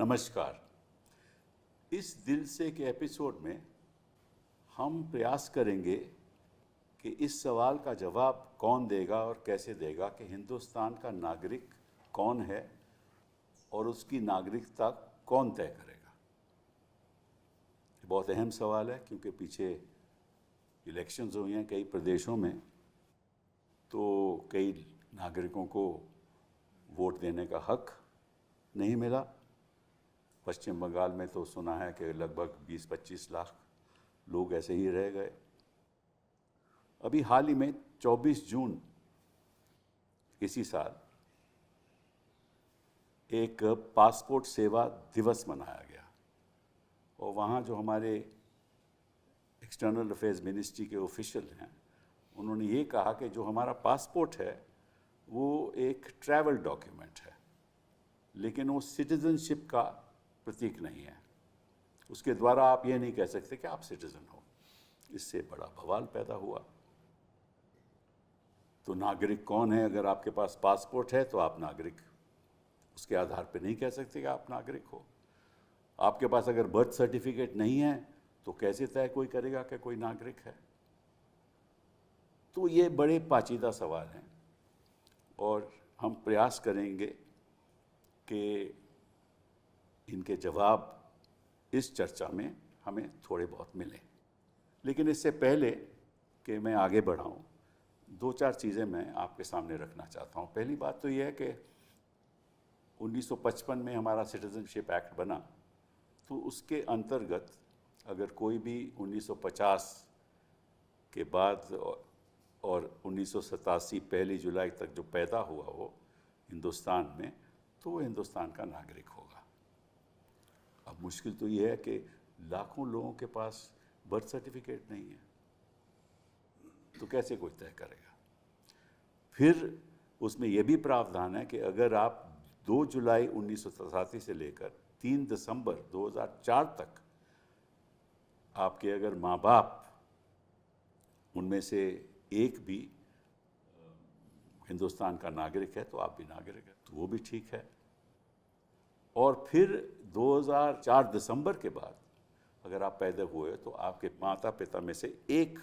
नमस्कार। इस दिल से के एपिसोड में हम प्रयास करेंगे कि इस सवाल का जवाब कौन देगा और कैसे देगा कि हिंदुस्तान का नागरिक कौन है और उसकी नागरिकता कौन तय करेगा। बहुत अहम सवाल है क्योंकि पीछे इलेक्शंस हुई हैं कई प्रदेशों में, तो कई नागरिकों को वोट देने का हक नहीं मिला। पश्चिम बंगाल में तो सुना है कि लगभग 20-25 लाख लोग ऐसे ही रह गए। अभी हाल ही में 24 जून इसी साल एक पासपोर्ट सेवा दिवस मनाया गया और वहाँ जो हमारे एक्सटर्नल अफेयर्स मिनिस्ट्री के ऑफिशियल हैं, उन्होंने ये कहा कि जो हमारा पासपोर्ट है वो एक ट्रैवल डॉक्यूमेंट है, लेकिन वो सिटीजनशिप का प्रतीक नहीं है। उसके द्वारा आप ये नहीं कह सकते कि आप सिटीजन हो। इससे बड़ा बवाल पैदा हुआ। तो नागरिक कौन है? अगर आपके पास पासपोर्ट है तो आप नागरिक, उसके आधार पर नहीं कह सकते कि आप नागरिक हो। आपके पास अगर बर्थ सर्टिफिकेट नहीं है तो कैसे तय कोई करेगा कि कोई नागरिक है? तो ये बड़े पाचीदा सवाल हैं और हम प्रयास करेंगे कि इनके जवाब इस चर्चा में हमें थोड़े बहुत मिलें। लेकिन इससे पहले कि मैं आगे बढ़ाऊं, 2-4 चीज़ें मैं आपके सामने रखना चाहता हूं। पहली बात तो यह है कि 1955 में हमारा सिटीजनशिप एक्ट बना, तो उसके अंतर्गत अगर कोई भी 1950 के बाद और 1987 1 जुलाई तक जो पैदा हुआ हो हिंदुस्तान में, तो वो हिंदुस्तान का नागरिक होगा। अब मुश्किल तो ये है कि लाखों लोगों के पास बर्थ सर्टिफिकेट नहीं है, तो कैसे कोई तय करेगा? फिर उसमें यह भी प्रावधान है कि अगर आप 2 जुलाई 1987 से लेकर 3 दिसंबर 2004 तक आपके अगर माँ बाप उनमें से एक भी हिंदुस्तान का नागरिक है तो आप भी नागरिक हैं, तो वो भी ठीक है। और फिर 2004 दिसंबर के बाद अगर आप पैदा हुए तो आपके माता पिता में से एक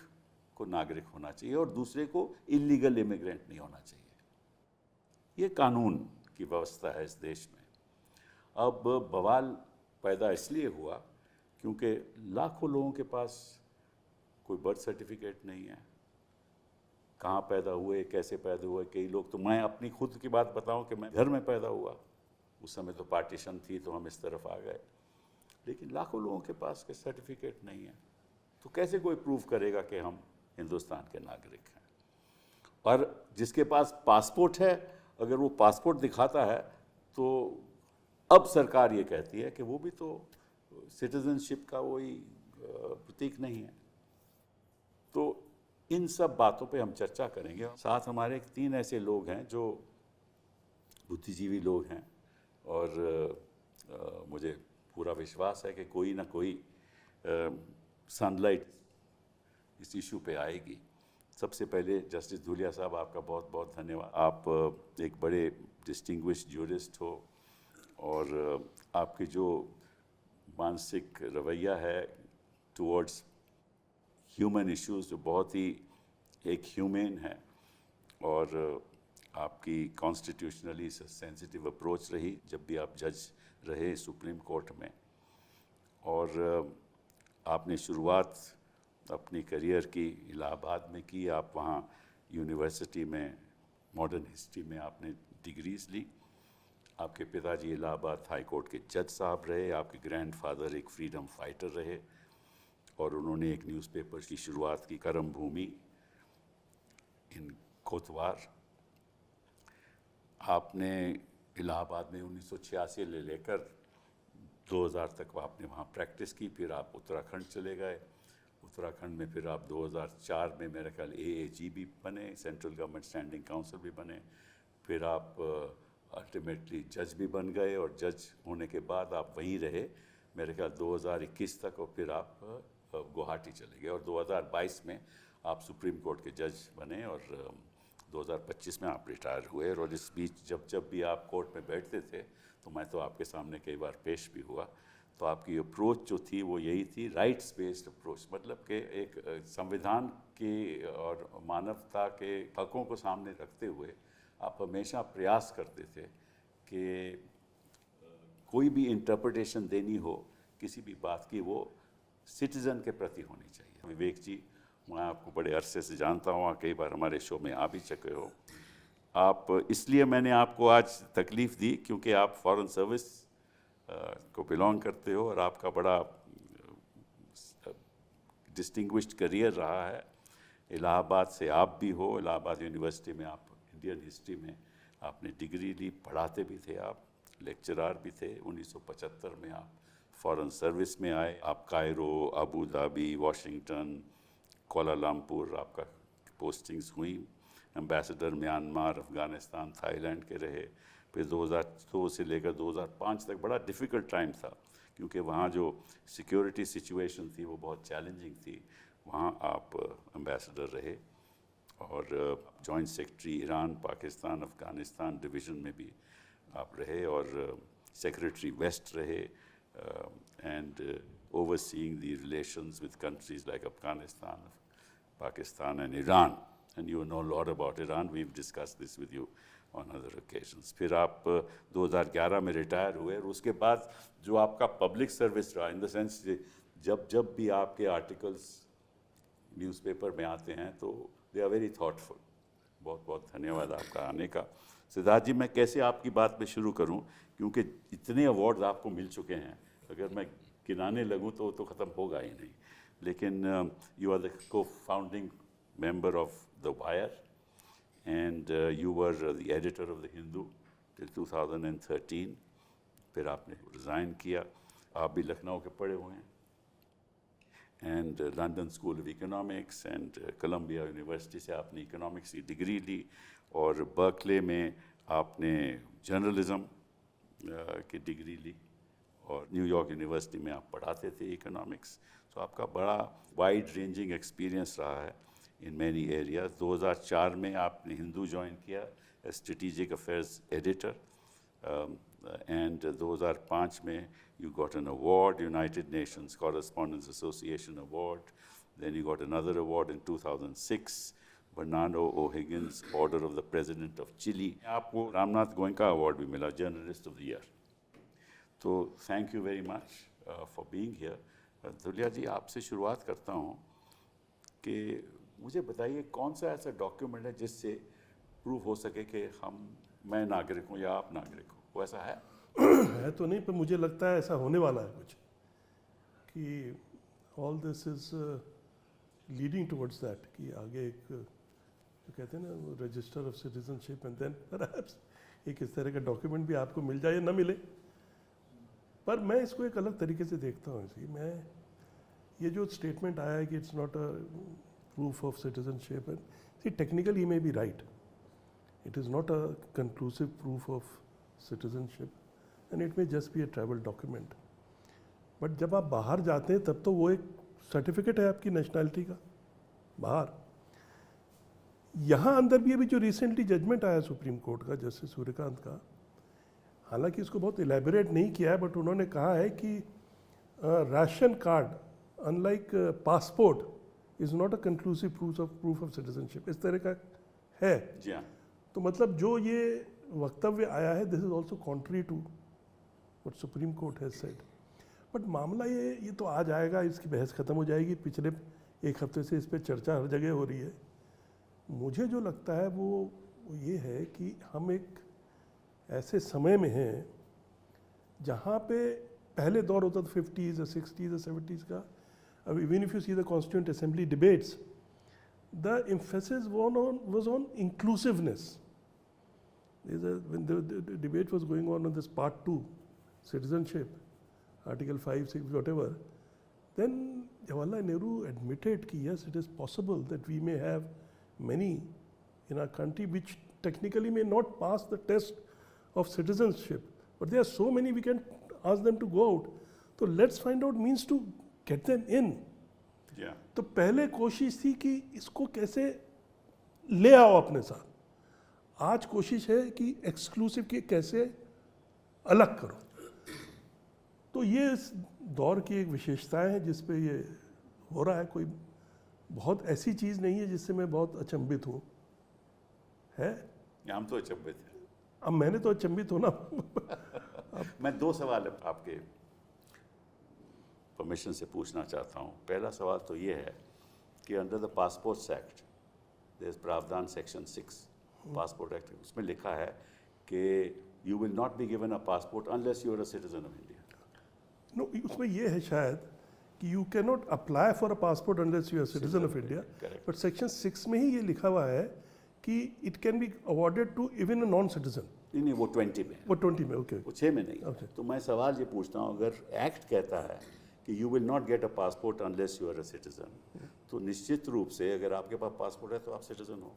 को नागरिक होना चाहिए और दूसरे को इलीगल इमिग्रेंट नहीं होना चाहिए। ये कानून की व्यवस्था है इस देश में। अब बवाल पैदा इसलिए हुआ क्योंकि लाखों लोगों के पास कोई बर्थ सर्टिफिकेट नहीं है। कहाँ पैदा हुए, कैसे पैदा हुए? कई लोग तो, मैं अपनी खुद की बात बताऊं कि मैं घर में पैदा हुआ, उस समय तो पार्टीशन थी तो हम इस तरफ आ गए, लेकिन लाखों लोगों के पास के सर्टिफिकेट नहीं है। तो कैसे कोई प्रूव करेगा कि हम हिंदुस्तान के नागरिक हैं? और जिसके पास पासपोर्ट है, अगर वो पासपोर्ट दिखाता है तो अब सरकार ये कहती है कि वो भी तो सिटीजनशिप का वही प्रतीक नहीं है। तो इन सब बातों पे हम चर्चा करेंगे। साथ हमारे 3 ऐसे लोग हैं जो बुद्धिजीवी लोग हैं और मुझे पूरा विश्वास है कि कोई ना कोई सनलाइट इस इशू पे आएगी। सबसे पहले जस्टिस धूलिया साहब, आपका बहुत बहुत धन्यवाद। आप एक बड़े डिस्टिंग्विश्ड ज्यूरिस्ट हो और आपकी जो मानसिक रवैया है टुवर्ड्स ह्यूमन इश्यूज़ जो बहुत ही एक ह्यूमेन है, और आपकी कॉन्स्टिट्यूशनली सेंसिटिव अप्रोच रही जब भी आप जज रहे सुप्रीम कोर्ट में। और आपने शुरुआत अपनी करियर की इलाहाबाद में की। आप वहाँ यूनिवर्सिटी में मॉडर्न हिस्ट्री में आपने डिग्रीज़ ली। आपके पिताजी इलाहाबाद हाई कोर्ट के जज साहब रहे। आपके ग्रैंडफादर एक फ्रीडम फाइटर रहे और उन्होंने एक न्यूज़पेपर की शुरुआत की, कर्म भूमि इन कोतवार। आपने इलाहाबाद में 1986 से लेकर 2000 तक आपने वहाँ प्रैक्टिस की। फिर आप उत्तराखंड चले गए। उत्तराखंड में फिर आप 2004 में मेरे ख्याल AAG भी बने, सेंट्रल गवर्नमेंट स्टैंडिंग काउंसिल भी बने। फिर आप अल्टीमेटली जज भी बन गए और जज होने के बाद आप वहीं रहे मेरे ख्याल 2021 तक, और फिर आप गुवाहाटी चले गए और 2022 में आप सुप्रीम कोर्ट के जज बने और 2025 में आप रिटायर हुए। और इस बीच जब भी आप कोर्ट में बैठते थे तो मैं तो आपके सामने कई बार पेश भी हुआ। तो आपकी अप्रोच जो थी वो यही थी, राइट्स बेस्ड अप्रोच, मतलब कि एक संविधान की और मानवता के हकों को सामने रखते हुए आप हमेशा प्रयास करते थे कि कोई भी इंटरप्रिटेशन देनी हो किसी भी बात की, वो सिटीज़न के प्रति होनी चाहिए। विवेक जी, मैं आपको बड़े अरसे से जानता हूँ, कई बार हमारे शो में आ भी चुके हो आप, इसलिए मैंने आपको आज तकलीफ़ दी क्योंकि आप फॉरेन सर्विस को बिलोंग करते हो और आपका बड़ा डिस्टिंग्विश्ड करियर रहा है। इलाहाबाद से आप भी हो, इलाहाबाद यूनिवर्सिटी में आप इंडियन हिस्ट्री में आपने डिग्री ली, पढ़ाते भी थे, आप लेक्चरार भी थे। 1975 में आप फॉरेन सर्विस में आए। आप Cairo, Abu Dhabi, Washington, Kuala Lumpur आपका पोस्टिंग्स हुई। एम्बेसडर म्यांमार, अफ़गानिस्तान, थाईलैंड के रहे। फिर 2002 से लेकर 2005 तक बड़ा डिफ़िकल्ट टाइम था क्योंकि वहाँ जो सिक्योरिटी सिचुएशन थी वो बहुत चैलेंजिंग थी। वहाँ आप एम्बेसडर रहे और joint secretary Iran, Pakistan, Afghanistan division में भी आप रहे और सेक्रेटरी वेस्ट रहे and overseeing the relations with countries like Afghanistan, Pakistan and Iran. And you know a lot about Iran. We've discussed this with you on other occasions. फिर आप 2011 में retire हुए और उसके बाद जो आपका पब्लिक सर्विस रहा, इन द सेंस जब भी आपके आर्टिकल्स न्यूज़पेपर में आते हैं तो दे आर वेरी थॉटफुल। बहुत बहुत धन्यवाद आपका आने का। सिद्धार्थ जी, मैं कैसे आपकी बात में शुरू करूं क्योंकि इतने अवार्ड्स आपको मिल चुके हैं, अगर मैं गिनाने लगूं तो ख़त्म होगा ही नहीं। लेकिन you are the co-founding member of The Wire and you were the editor of The Hindu till 2013। फिर आपने रिज़ाइन किया। आप भी लखनऊ के पढ़े हुए हैं and London school of economics and Colombia university से आपने इकोनॉमिक्स की डिग्री ली और बर्कले में आपने जर्नलिज़म की डिग्री ली और न्यूयॉर्क यूनिवर्सिटी में आप पढ़ाते थे इकोनॉमिक्स। तो आपका बड़ा वाइड रेंजिंग एक्सपीरियंस रहा है इन मैनी एरियाज। 2004 में आपने हिंदू ज्वाइन किया स्ट्रेटेजिक अफेयर्स एडिटर एंड 2005 में you got an award, United Nations Correspondents Association Award. Then you got another award in 2006, Bernardo O'Higgins Order of the President of Chile. आपको Ramnath Goenka award भी मिला, journalist of the year. तो thank you very much for being here. Dhulia ji, आपसे शुरुआत करता हूँ कि मुझे बताइए कौन सा ऐसा डॉक्यूमेंट है जिससे प्रूव हो सके कि मैं नागरिक हूँ या आप नागरिक हो, वो ऐसा है? है तो नहीं, पर मुझे लगता है ऐसा होने वाला है कुछ, कि all this is leading towards that, कि आगे एक जो कहते हैं ना register of citizenship and then perhaps एक इस तरह का डॉक्यूमेंट भी आपको मिल जाए या ना मिले। पर मैं इसको एक अलग तरीके से देखता हूँ। इसी मैं ये जो स्टेटमेंट आया है कि it's not a proof of citizenship, and see technically may be right, it is not a conclusive proof of citizenship and it may just be a travel document. But जब आप बाहर जाते हैं तब तो वो एक सर्टिफिकेट है आपकी नेशनैलिटी का बाहर। यहाँ अंदर भी अभी जो रिसेंटली जजमेंट आया सुप्रीम कोर्ट का जस्टिस सूर्यकांत का, हालांकि इसको बहुत इलेबोरेट नहीं किया है, बट उन्होंने कहा है कि ration card unlike passport is not a conclusive proof of citizenship, इस तरह का है। जी हाँ। तो मतलब जो ये वक्तव्य आया है, this is also contrary to what Supreme Court has said. But मामला ये तो आ जाएगा, इसकी बहस खत्म हो जाएगी। पिछले एक हफ्ते से इस पर चर्चा हर जगह हो रही है। मुझे जो लगता है वो ये है कि हम एक ऐसे समय में हैं जहाँ पे पहले दौर होता था 50s, 60s, 70s का। अब even if you see the constituent assembly debates, the emphasis was on inclusiveness. When the debate was going on this part 2, citizenship, article 5, 6, whatever, then Jawaharlal Nehru admitted that yes, it is possible that we may have many in our country which technically may not pass the test of citizenship, but there are so many we can ask them to go out. So let's find out means to get them in. Yeah. तो पहले कोशिश थी कि इसको कैसे ले आओ अपने साथ। आज कोशिश है कि एक्सक्लूसिव के कैसे अलग करो। तो ये इस दौर की एक विशेषताएं हैं जिस पे ये हो रहा है। कोई बहुत ऐसी चीज़ नहीं है जिससे मैं बहुत अचंभित हूँ, है। हम तो अचंभित हैं। अब मैंने तो अचंभित होना मैं 2 सवाल आपके परमिशन से पूछना चाहता हूँ। पहला सवाल तो ये है कि under the passports act there is प्रावधान सेक्शन 6 पासपोर्ट एक्ट, उसमें लिखा है कि you will not be given a passport unless you are a citizen of India. No, उसमें ये है शायद कि you can not apply for a passport unless you are citizen of India, but section 6 में ही ये लिखा हुआ है कि it can be awarded to even a non citizen. नहीं, वो 20 में, वो 20 में, ओके, वो 6 में नहीं। Okay. तो मैं सवाल ये पूछता हूँ, अगर एक्ट कहता है कि you will not get a passport unless you are a citizen, तो निश्चित रूप से अगर आपके पास पासपोर्ट है तो आप सिटीजन हो।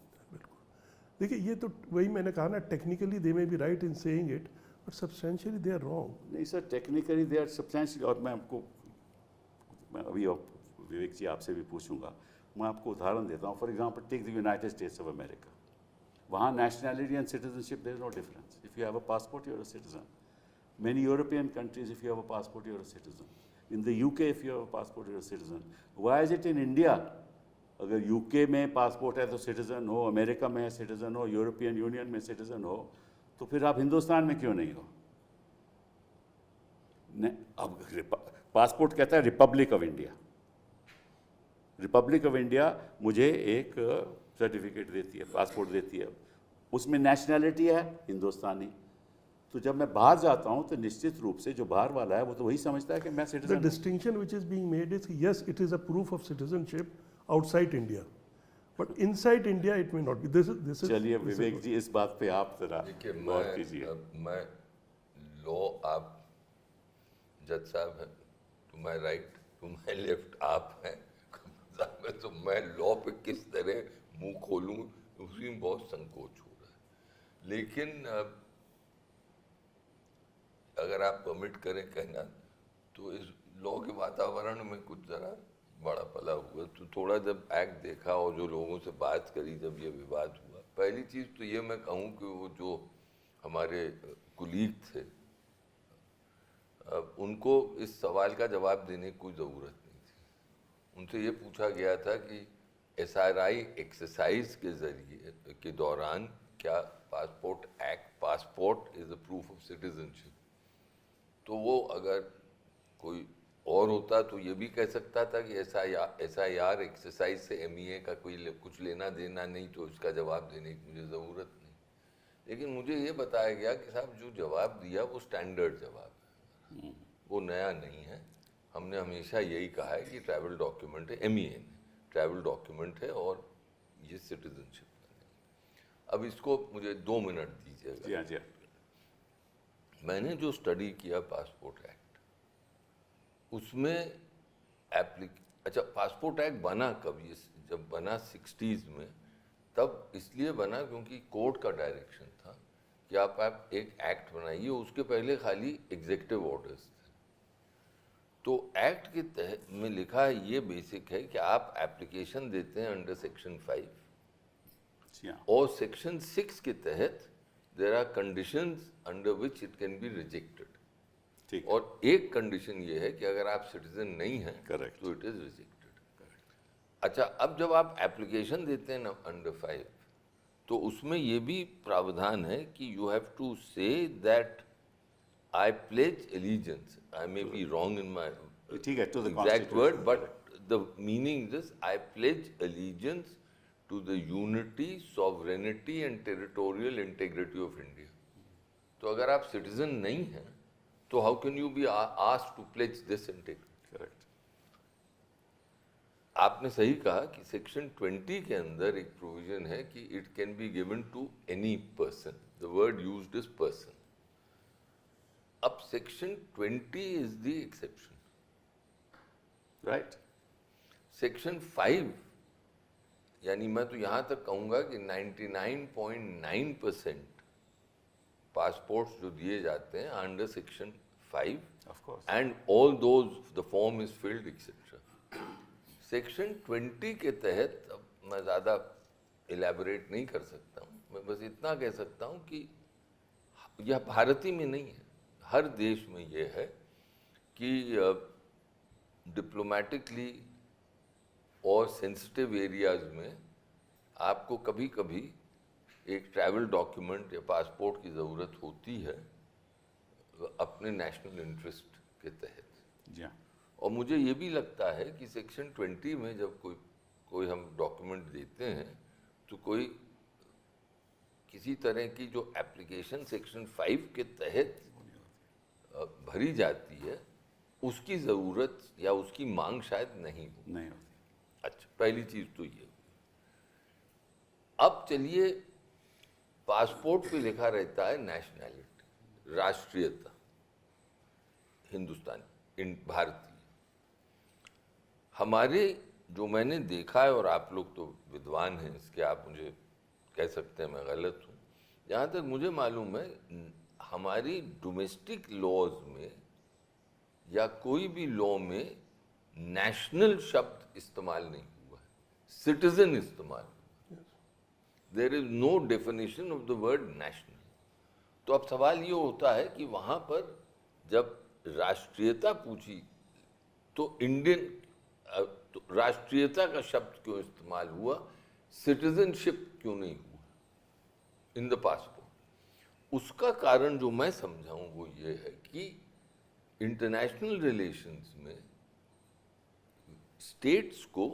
देखिए ये तो वही मैंने कहा ना, technically they may be right in saying it but substantially they are wrong. नहीं sir, technically they are substantially. और मैं अभी विवेक जी आपसे भी पूछूंगा। मैं आपको उदाहरण देता हूँ। For example take the United States of America. वहाँ nationality and citizenship there is no difference. If you have a passport you are a citizen. Many European countries if you have a passport you are a citizen. In the UK if you have a passport you are a citizen. Why is it in India? अगर UK में passport है तो citizen हो, America में citizen हो, European union में citizen हो, तो फिर आप हिंदुस्तान में क्यों नहीं हो? अब पासपोर्ट कहता है Republic of India. Republic of India मुझे एक सर्टिफिकेट देती है, पासपोर्ट देती है, उसमें नेशनैलिटी है हिंदुस्तानी। तो जब मैं बाहर जाता हूं तो निश्चित रूप से जो बाहर वाला है वो तो वही समझता है कि मैं the citizen. Distinction which is being made is yes it is a proof of citizenship outside India, but inside India it may not be. This is चलिए विवेक जी, इस बात पे आप जरा देखिए, गौर कीजिए। मैं लॉ, आप जज साहब हैं, to my right, to my left आप हैं, तो मैं लॉ पे किस तरह मुंह खोलूं उसी में बहुत संकोच हो रहा है। लेकिन अगर आप परमिट करें कहना, तो इस लॉ के वातावरण में कुछ ज़रा बड़ा पला हुआ। तो थोड़ा जब एक्ट देखा और जो लोगों से बात करी, जब ये विवाद हुआ, पहली चीज़ तो ये मैं कहूँ कि वो जो हमारे कुलीग थे, उनको इस सवाल का जवाब देने की कोई ज़रूरत नहीं थी। उनसे ये पूछा गया था कि SRI एक्सरसाइज के ज़रिए के दौरान क्या passport is a proof of citizenship. तो वो अगर कोई और होता तो ये भी कह सकता था कि SIR एक्सरसाइज से MEA का कोई कुछ लेना देना नहीं, तो इसका जवाब देने की मुझे ज़रूरत नहीं। लेकिन मुझे ये बताया गया कि साहब जो जवाब दिया वो स्टैंडर्ड जवाब है, वो नया नहीं है। हमने हमेशा यही कहा है कि ट्रैवल डॉक्यूमेंट है, MEA ने ट्रैवल डॉक्यूमेंट है और ये सिटीजनशिप का नहीं। अब इसको मुझे 2 मिनट दीजिएगा। जी हाँ, जी हाँ। मैंने जो स्टडी किया पासपोर्ट एक्ट, उसमें अच्छा, पासपोर्ट एक्ट बना कब? ये जब बना 60s में, तब इसलिए बना क्योंकि कोर्ट का डायरेक्शन था कि आप एक एक्ट बनाइए। उसके पहले खाली एग्जीक्यूटिव ऑर्डर्स थे। तो एक्ट के तहत में लिखा है, ये बेसिक है कि आप एप्लीकेशन देते हैं अंडर सेक्शन 5, जी हाँ। और सेक्शन 6 के तहत there are conditions under which it can be rejected. ठीक। और एक कंडीशन ये है कि अगर आप सिटीजन नहीं हैं Correct. तो इट इज रिजेक्टेड। अच्छा, अब जब आप एप्लीकेशन देते हैं ना अंडर 5, तो उसमें ये भी प्रावधान है कि you have to say that I pledge allegiance. I may be wrong in my ठीक है, to the exact word, Constitution. but the meaning is I pledge allegiance to the unity, sovereignty and territorial integrity of India. तो अगर आप citizen नहीं हैं तो how can you be asked to pledge this integrity? Correct. आपने सही कहा कि सेक्शन 20 के अंदर एक प्रोविजन है कि it can be given to any person. The word used is person. अब section 20 is the exception. Right. Section 5, यानी मैं तो यहाँ तक कहूँगा कि 99.9% पासपोर्ट्स जो दिए जाते हैं under section 5, of course. And all those the form is filled etcetera. Section 20 के तहत अब मैं ज़्यादा इलेबोरेट नहीं कर सकता हूँ। मैं बस इतना कह सकता हूँ कि यह भारत ही में नहीं है, हर देश में ये है कि डिप्लोमेटिकली और सेंसिटिव एरियाज में आपको कभी कभी एक ट्रैवल डॉक्यूमेंट या पासपोर्ट की ज़रूरत होती है अपने नेशनल इंटरेस्ट के तहत। जी हाँ। और मुझे ये भी लगता है कि सेक्शन 20 में जब कोई हम डॉक्यूमेंट देते हैं तो कोई किसी तरह की जो एप्लीकेशन सेक्शन 5 के तहत भरी जाती है उसकी ज़रूरत या उसकी मांग शायद नहीं हो। नहीं होती। अच्छा, पहली चीज़ तो ये। अब चलिए, पासपोर्ट पे लिखा रहता है नेशनैलिटी, राष्ट्रीयता, हिंदुस्तानी, भारतीय। हमारे जो मैंने देखा है, और आप लोग तो विद्वान हैं इसके, आप मुझे कह सकते हैं मैं गलत हूँ, जहाँ तक मुझे मालूम है हमारी डोमेस्टिक लॉज में या कोई भी लॉ में नेशनल शब्द इस्तेमाल नहीं हुआ है, सिटीजन इस्तेमाल हुआ। There is no definition of the word national. तो अब सवाल ये होता है कि वहाँ पर जब राष्ट्रीयता पूछी तो इंडियन, तो राष्ट्रीयता का शब्द क्यों इस्तेमाल हुआ, सिटीजनशिप क्यों नहीं हुआ इन द पासपोर्ट? उसका कारण जो मैं समझा हूँ वो ये है कि इंटरनेशनल रिलेशंस में स्टेट्स को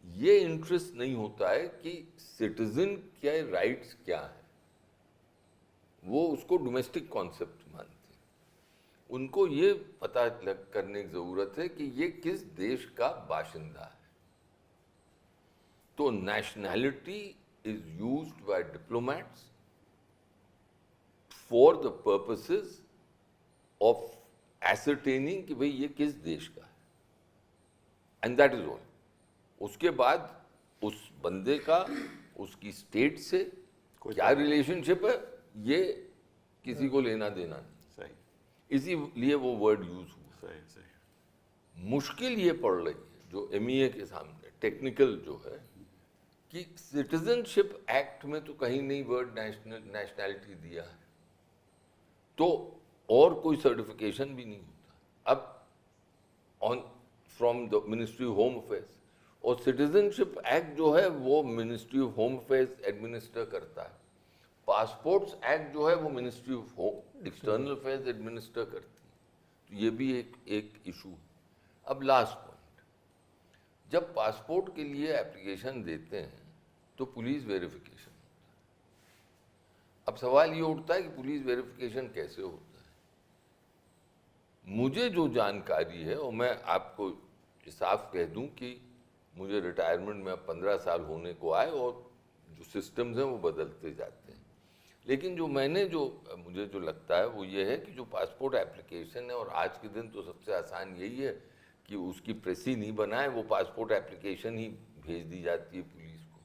ये इंटरेस्ट नहीं होता है कि सिटीजन के राइट्स क्या है, वो उसको डोमेस्टिक कॉन्सेप्ट मानते हैं। उनको ये पता करने की ज़रूरत है कि ये किस देश का बाशिंदा है। तो nationality is used by diplomats for the purposes of ascertaining कि भाई ये किस देश का है, एंड दैट इज ऑल। उसके बाद उस बंदे का उसकी स्टेट से क्या रिलेशनशिप है ये किसी को लेना देना नहीं। सही। इसीलिए वो वर्ड यूज हुआ। सही सही। मुश्किल ये पड़ रही है जो MEA के सामने टेक्निकल जो है कि सिटीजनशिप एक्ट में तो कहीं नहीं वर्ड नेशनैलिटी दिया है, तो और कोई सर्टिफिकेशन भी नहीं होता। अब on from the ministry of home affairs, और सिटीजनशिप एक्ट जो है वो ministry of home affairs administer करता है। पासपोर्ट्स एक्ट जो है वो ministry of home external affairs administer करती है। तो ये भी एक इशू है। अब लास्ट पॉइंट, जब पासपोर्ट के लिए एप्लीकेशन देते हैं तो पुलिस वेरिफिकेशन होता है। अब सवाल ये उठता है कि पुलिस वेरिफिकेशन कैसे होता है। मुझे जो जानकारी है, और मैं आपको साफ कह दूं कि मुझे रिटायरमेंट में अब 15 साल होने को आए और जो सिस्टम्स हैं वो बदलते जाते हैं, लेकिन मुझे जो लगता है वो ये है कि जो पासपोर्ट एप्लीकेशन है, और आज के दिन तो सबसे आसान यही है कि उसकी प्रेसी नहीं बनाए, वो पासपोर्ट एप्लीकेशन ही भेज दी जाती है पुलिस को।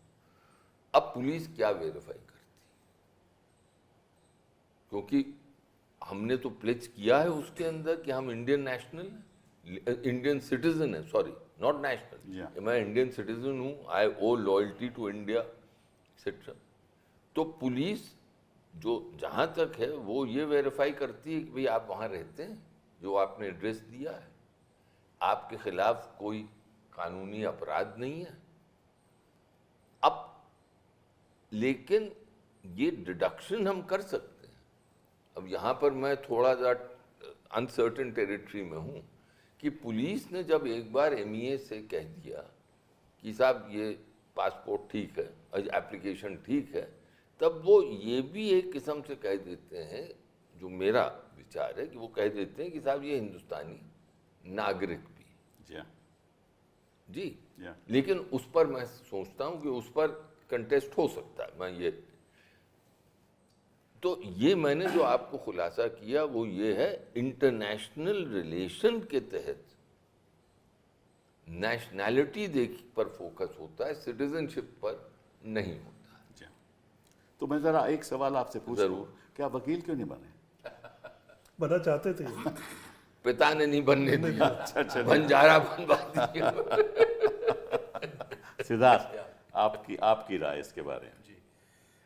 अब पुलिस क्या वेरीफाई करती है, क्योंकि हमने तो प्लेज किया है उसके अंदर कि हम इंडियन नेशनल, इंडियन सिटीजन है, सॉरी नॉट नेशनल, मैं इंडियन सिटीजन हूँ, आई ओ लॉयल्टी टू इंडिया एक्सेट्रा। तो पुलिस जो जहाँ तक है वो ये वेरीफाई करती है कि भाई आप वहाँ रहते हैं, जो आपने एड्रेस दिया है, आपके खिलाफ कोई कानूनी अपराध नहीं है। अब लेकिन ये डिडक्शन हम कर सकते हैं। अब यहाँ पर मैं थोड़ा सा अनसर्टेन टेरिटरी में हूँ कि पुलिस ने जब एक बार MEA से कह दिया कि साहब ये पासपोर्ट ठीक है, एप्लीकेशन ठीक है, तब वो ये भी एक किस्म से कह देते हैं, जो मेरा विचार है कि वो कह देते हैं कि साहब ये हिंदुस्तानी नागरिक भी जी। लेकिन उस पर मैं सोचता हूँ कि उस पर कंटेस्ट हो सकता है। ये मैंने जो आपको खुलासा किया वो ये है, इंटरनेशनल रिलेशन के तहत नेशनैलिटी पर फोकस होता है, सिटीजनशिप पर नहीं होता। तो मैं जरा एक सवाल आपसे पूछूं, जरूर। क्या वकील क्यों नहीं बने? बनना चाहते थे। पिता ने नहीं बनने दिया। अच्छा। बंजारा बनवा दिया। सिद्धार्थ, आपकी राय इसके बारे में? जी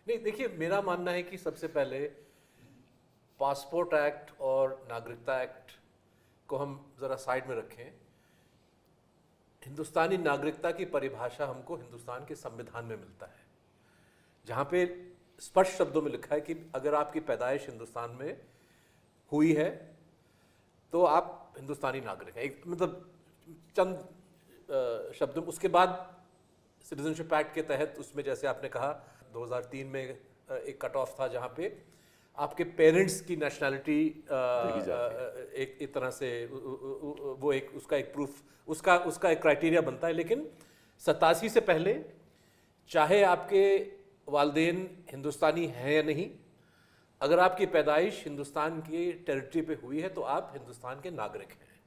नहीं, देखिए मेरा मानना है कि सबसे पहले पासपोर्ट एक्ट और नागरिकता एक्ट को हम ज़रा साइड में रखें। हिंदुस्तानी नागरिकता की परिभाषा हमको हिंदुस्तान के संविधान में मिलता है, जहाँ पे स्पष्ट शब्दों में लिखा है कि अगर आपकी पैदाइश हिंदुस्तान में हुई है तो आप हिंदुस्तानी नागरिक हैं। एक मतलब चंद शब्दों, उसके बाद सिटीजनशिप एक्ट के तहत उसमें जैसे आपने कहा 2003 में एक कट ऑफ था जहाँ पे आपके पेरेंट्स की नेशनैलिटी एक तरह से वो एक उसका एक प्रूफ उसका एक क्राइटेरिया बनता है। लेकिन 87 से पहले चाहे आपके वालिदैन हिंदुस्तानी हैं या नहीं, अगर आपकी पैदाइश हिंदुस्तान की टेरिटरी पे हुई है तो आप हिंदुस्तान के नागरिक हैं।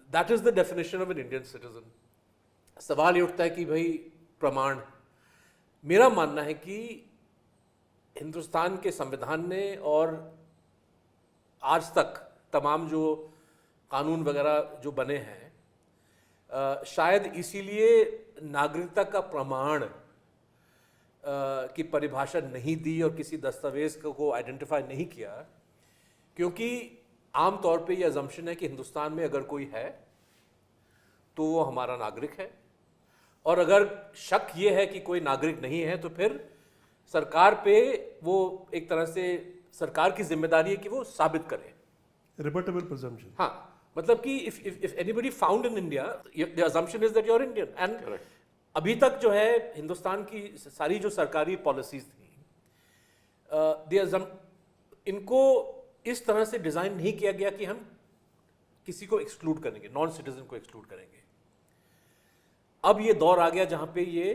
That is the definition of an Indian citizen. सवाल ये उठता है कि भाई प्रमाण, मेरा मानना है कि हिंदुस्तान के संविधान ने और आज तक तमाम जो कानून वगैरह जो बने हैं शायद इसीलिए नागरिकता का प्रमाण की परिभाषा नहीं दी और किसी दस्तावेज को आइडेंटिफाई नहीं किया, क्योंकि आमतौर पे ये अजम्पशन है कि हिंदुस्तान में अगर कोई है तो वो हमारा नागरिक है, और अगर शक ये है कि कोई नागरिक नहीं है तो फिर सरकार पे वो एक तरह से सरकार की जिम्मेदारी है कि वो साबित करे। Rebuttable presumption. हाँ, मतलब कि if anybody found in India the assumption is that you are Indian. And अभी तक जो है हिंदुस्तान की सारी जो सरकारी पॉलिसीज थी इनको इस तरह से डिजाइन नहीं किया गया कि हम किसी को एक्सक्लूड करेंगे, नॉन सिटीजन को एक्सक्लूड करेंगे। अब ये दौर आ गया जहां पे ये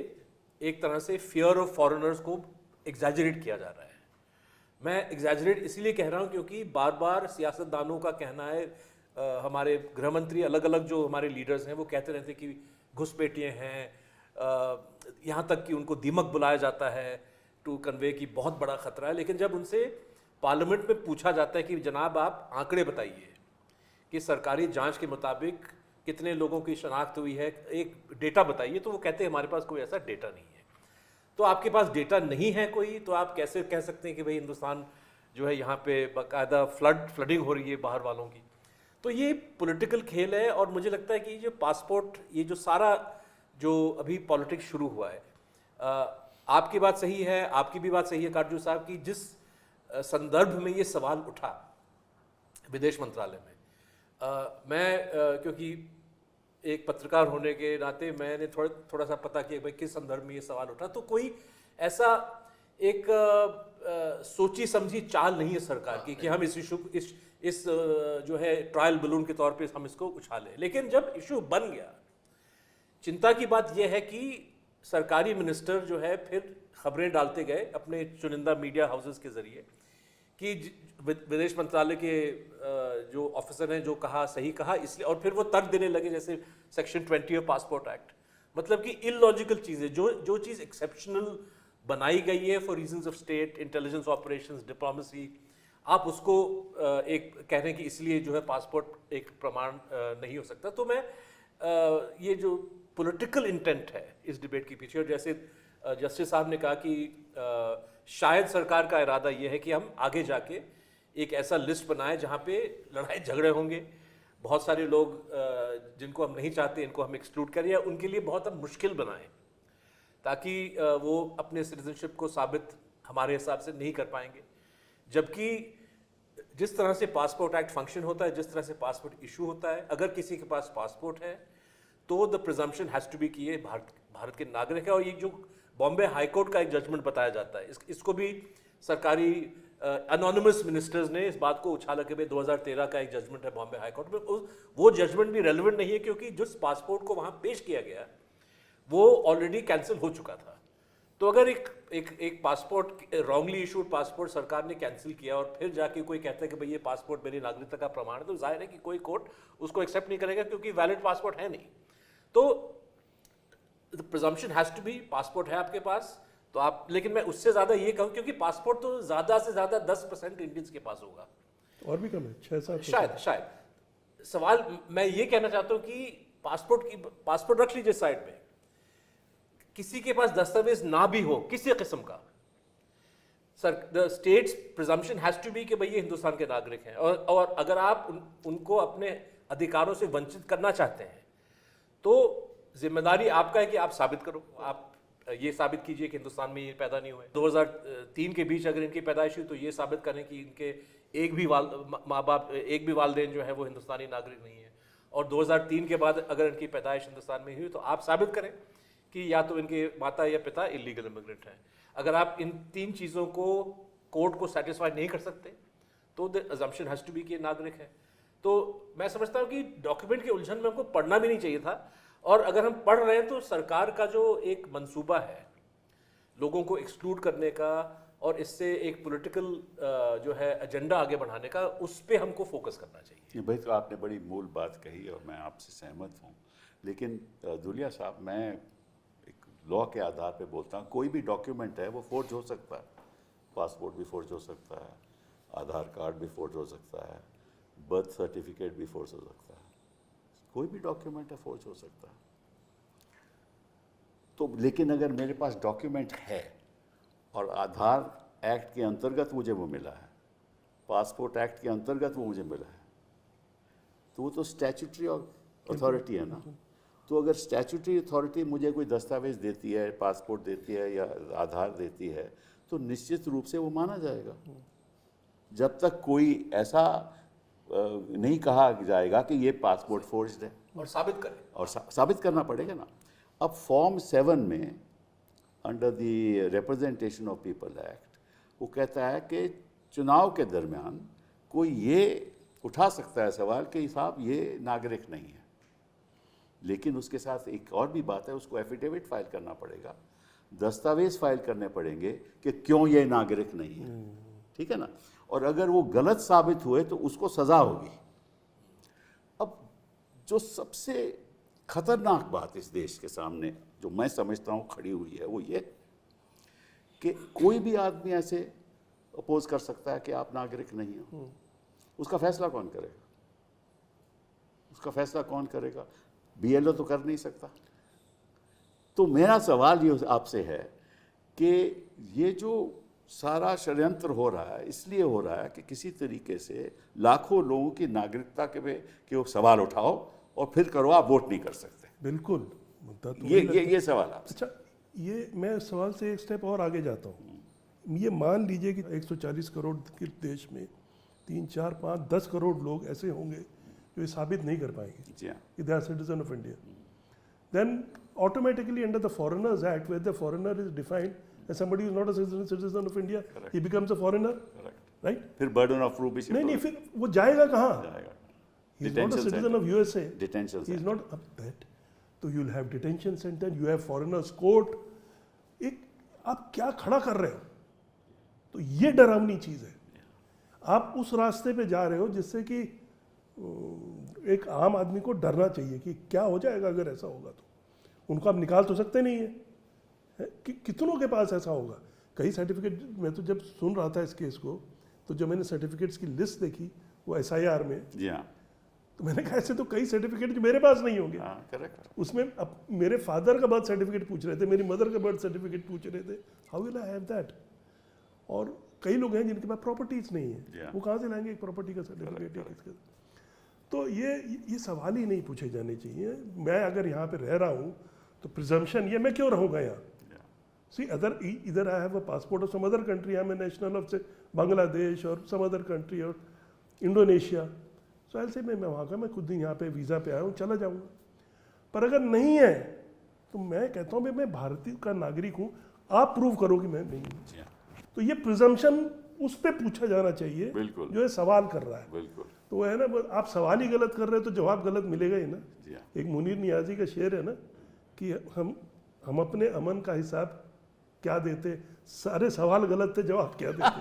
एक तरह से फियर ऑफ फॉरेनर्स को एग्जैजरेट किया जा रहा है। मैं एग्जैजरेट इसलिए कह रहा हूं क्योंकि बार बार सियासतदानों का कहना है, हमारे गृह मंत्री अलग अलग जो हमारे लीडर्स हैं वो कहते रहते हैं कि घुसपैठिए हैं, यहाँ तक कि उनको दीमक बुलाया जाता है टू कन्वे कि बहुत बड़ा खतरा है। लेकिन जब उनसे पार्लियामेंट में पूछा जाता है कि जनाब आप आंकड़े बताइए कि सरकारी जांच के मुताबिक कितने लोगों की शनाख्त हुई है, एक डेटा बताइए, तो वो कहते हैं हमारे पास कोई ऐसा डेटा नहीं है। तो आपके पास डेटा नहीं है कोई, तो आप कैसे कह सकते हैं कि भाई हिंदुस्तान जो है यहाँ पे बाकायदा फ्लडिंग हो रही है बाहर वालों की। तो ये पॉलिटिकल खेल है, और मुझे लगता है कि जो पासपोर्ट, ये जो सारा जो अभी पॉलिटिक्स शुरू हुआ है, आपकी बात सही है, आपकी भी बात सही है काटजू साहब की, जिस संदर्भ में ये सवाल उठा विदेश मंत्रालय में, मैं क्योंकि एक पत्रकार होने के नाते मैंने थोड़ा सा पता किया भाई किस संदर्भ में ये सवाल उठा, तो कोई ऐसा एक सोची समझी चाल नहीं है सरकार की कि हम इस इशू इस जो है ट्रायल बलून के तौर पे हम इसको उछालें। लेकिन जब इशू बन गया, चिंता की बात यह है कि सरकारी मिनिस्टर जो है फिर खबरें डालते गए अपने चुनिंदा मीडिया हाउसेस के जरिए कि विदेश मंत्रालय के जो ऑफिसर हैं जो कहा सही कहा, इसलिए, और फिर वो तर्क देने लगे जैसे सेक्शन 20 ऑफ पासपोर्ट एक्ट, मतलब कि इलॉजिकल चीज़ें, जो चीज़ एक्सेप्शनल बनाई गई है for reasons of state, intelligence operations, diplomacy, आप उसको एक कह रहे हैं कि इसलिए जो है पासपोर्ट एक प्रमाण नहीं हो सकता। तो मैं ये जो पॉलिटिकल इंटेंट है इस डिबेट के पीछे, और जैसे जस्टिस साहब ने कहा कि शायद सरकार का इरादा ये है कि हम आगे जाके एक ऐसा लिस्ट बनाएं जहाँ पे लड़ाई झगड़े होंगे, बहुत सारे लोग जिनको हम नहीं चाहते इनको हम एक्सक्लूड करें, या उनके लिए बहुत हम मुश्किल बनाएं ताकि वो अपने सिटीजनशिप को साबित हमारे हिसाब से नहीं कर पाएंगे। जबकि जिस तरह से पासपोर्ट एक्ट फंक्शन होता है, जिस तरह से पासपोर्ट इशू होता है, अगर किसी के पास पासपोर्ट है तो the presumption has to be कि ये भारत के नागरिक है। और ये जो बॉम्बे हाई कोर्ट का एक जजमेंट बताया जाता है, इसको भी सरकारी अनोनिमस मिनिस्टर्स ने इस बात को उछाला कि भाई 2013 का एक जजमेंट है बॉम्बे हाई कोर्ट में, वो जजमेंट भी रेलेवेंट नहीं है क्योंकि जिस पासपोर्ट को वहाँ पेश किया गया वो ऑलरेडी कैंसिल हो चुका था। तो अगर एक पासपोर्ट, रॉन्गली इशूड पासपोर्ट सरकार ने कैंसिल किया और फिर जाके कोई कहता है कि भाई ये पासपोर्ट मेरी नागरिकता का प्रमाण है, तो जाहिर है कि कोई कोर्ट उसको एक्सेप्ट नहीं करेगा क्योंकि वैलिड पासपोर्ट है नहीं। तो the presumption has to be, passport है आपके पास तो आप, लेकिन मैं उससे ज्यादा ये कहूँ क्योंकि पासपोर्ट तो ज्यादा से ज्यादा 10% इंडियंस के पास होगा, और भी कम है 6-7%। शायद सवाल मैं ये कहना चाहता हूँ कि पासपोर्ट रख लीजिए साइड में, किसी के पास दस्तावेज ना भी हो किसी किस्म का, sir the state's presumption has to be कि भाई ये हिंदुस्तान के नागरिक हैं, और अगर आप उनको अपने अधिकारों से वंचित करना चाहते हैं तो जिम्मेदारी आपका है कि आप साबित करो, आप ये साबित कीजिए कि हिंदुस्तान में ये पैदा नहीं हुए। 2003 के बीच अगर इनकी पैदाइश हुई तो ये साबित करें कि इनके एक भी माँ बाप, एक भी वालिदैन जो है वो हिंदुस्तानी नागरिक नहीं है। और 2003 के बाद अगर इनकी पैदाइश हिंदुस्तान में हुई तो आप साबित करें कि या तो इनके माता या पिता इलीगल इमिग्रेंट हैं। अगर आप इन 3 चीज़ों को कोर्ट को सेटिस्फाई नहीं कर सकते तो the assumption has to be कि नागरिक है। तो मैं समझता हूँ कि डॉक्यूमेंट के उलझन में हमको पढ़ना भी नहीं चाहिए था, और अगर हम पढ़ रहे हैं तो सरकार का जो एक मंसूबा है लोगों को एक्सक्लूड करने का और इससे एक पॉलिटिकल जो है एजेंडा आगे बढ़ाने का, उस पर हमको फोकस करना चाहिए। ये भाई तो आपने बड़ी मूल बात कही और मैं आपसे सहमत हूँ, लेकिन दुलिया साहब मैं एक लॉ के आधार पे बोलता हूँ, कोई भी डॉक्यूमेंट है वो फोर्ज हो सकता है। पासपोर्ट भी फोर्ज हो सकता है, आधार कार्ड भी फोर्ज हो सकता है, बर्थ सर्टिफिकेट भी फोर्ज हो सकता है, कोई भी डॉक्यूमेंट है फोर्ज हो सकता है। तो लेकिन अगर मेरे पास डॉक्यूमेंट है और आधार एक्ट के अंतर्गत मुझे वो मिला है, पासपोर्ट एक्ट के अंतर्गत वो मुझे मिला है, तो वो तो स्टैट्यूटरी अथॉरिटी है ना। तो अगर स्टैट्यूटरी अथॉरिटी मुझे कोई दस्तावेज देती है, पासपोर्ट देती है या आधार देती है, तो निश्चित रूप से वो माना जाएगा, जब तक कोई ऐसा नहीं कहा जाएगा कि ये पासपोर्ट फोर्ज्ड है। और साबित करें, और साबित करना पड़ेगा ना। अब फॉर्म 7 में under the representation of people act वो कहता है कि चुनाव के दरमियान कोई ये उठा सकता है सवाल कि साहब ये नागरिक नहीं है, लेकिन उसके साथ एक और भी बात है, उसको एफिडेविट फाइल करना पड़ेगा, दस्तावेज फाइल करने पड़ेंगे कि क्यों ये नागरिक नहीं है, ठीक है ना। और अगर वो गलत साबित हुए तो उसको सजा होगी। अब जो सबसे खतरनाक बात इस देश के सामने जो मैं समझता हूँ खड़ी हुई है वो ये कि कोई भी आदमी ऐसे अपोज कर सकता है कि आप नागरिक नहीं हो। उसका फैसला कौन करेगा? उसका फैसला कौन करेगा? बीएलओ तो कर नहीं सकता। तो मेरा सवाल ये आपसे है कि ये जो सारा षड्यंत्र हो रहा है इसलिए हो रहा है कि किसी तरीके से लाखों लोगों की नागरिकता के वो सवाल उठाओ और फिर करो आप वोट नहीं कर सकते। बिल्कुल, मुद्दा तो ये सवाल आपसे। अच्छा, ये मैं सवाल से एक स्टेप और आगे जाता हूँ। ये मान लीजिए कि 140 करोड़ के देश में 3, 4, 5, 10 करोड़ लोग ऐसे होंगे जो ये साबित नहीं कर पाएंगे जी हाँ। कि they are citizen of India. Then automatically under the Foreigners Act, where the foreigner is defined as somebody who is not a citizen of India, he becomes a foreigner, right? फिर burden of proof भी नहीं, फिर वो जाएगा कहाँ? जाएगा। He is not a citizen of USA. Detention He is center. not up that. तो you'll have detention center, you have foreigners court. एक आप क्या खड़ा कर रहे हो? तो ये डरावनी चीज़ है। आप उस रास्ते पे जा रहे हो जिससे कि एक आम आदमी को डरना चाहिए कि क्या हो जाएगा अगर ऐसा होगा तो। उनको आप निकाल तो सकते नहीं है कि कितनों के पास ऐसा होगा। कई सर्टिफिकेट, मैं तो जब सुन रहा था इस केस को तो जब मैंने सर्टिफिकेट्स की लिस्ट देखी वो SIR में, जी हाँ, तो मैंने कहा ऐसे तो कई सर्टिफिकेट जो मेरे पास नहीं होंगे। हाँ, करेक्ट। उसमें अब मेरे फादर का बर्थ सर्टिफिकेट पूछ रहे थे, मेरी मदर का बर्थ सर्टिफिकेट पूछ रहे थे, how will I have that. और कई लोग हैं जिनके पास प्रॉपर्टीज नहीं है, वो कहाँ से लाएंगे एक प्रॉपर्टी का सर्टिफिकेट? तो ये सवाल ही नहीं पूछे जाने चाहिए। मैं अगर यहाँ पे रह रहा हूँ तो प्रिजम्पशन ये मैं क्यों रहूँगा यहाँ? सी अदर इधर I have a passport of some other country, I am a national of say Bangladesh और सम अदर कंट्री और इंडोनेशिया, सो ऐसे में मैं वहाँ का, मैं खुद ही यहाँ पे वीज़ा पे आया हूँ, चला जाऊँगा। पर अगर नहीं है तो मैं कहता हूँ भाई मैं भारतीय का नागरिक हूँ, आप प्रूव करो कि मैं नहीं हूँ। तो ये प्रिजम्पशन उस पर पूछा जाना चाहिए जो है सवाल कर रहा है। बिल्कुल। तो है ना, आप सवाल ही गलत कर रहे हो तो जवाब गलत मिलेगा ही ना। जी हाँ। एक मुनीर नियाजी का शेर है ना कि हम अपने अमन का हिसाब क्या देते, सारे सवाल गलत थे जवाब क्या देते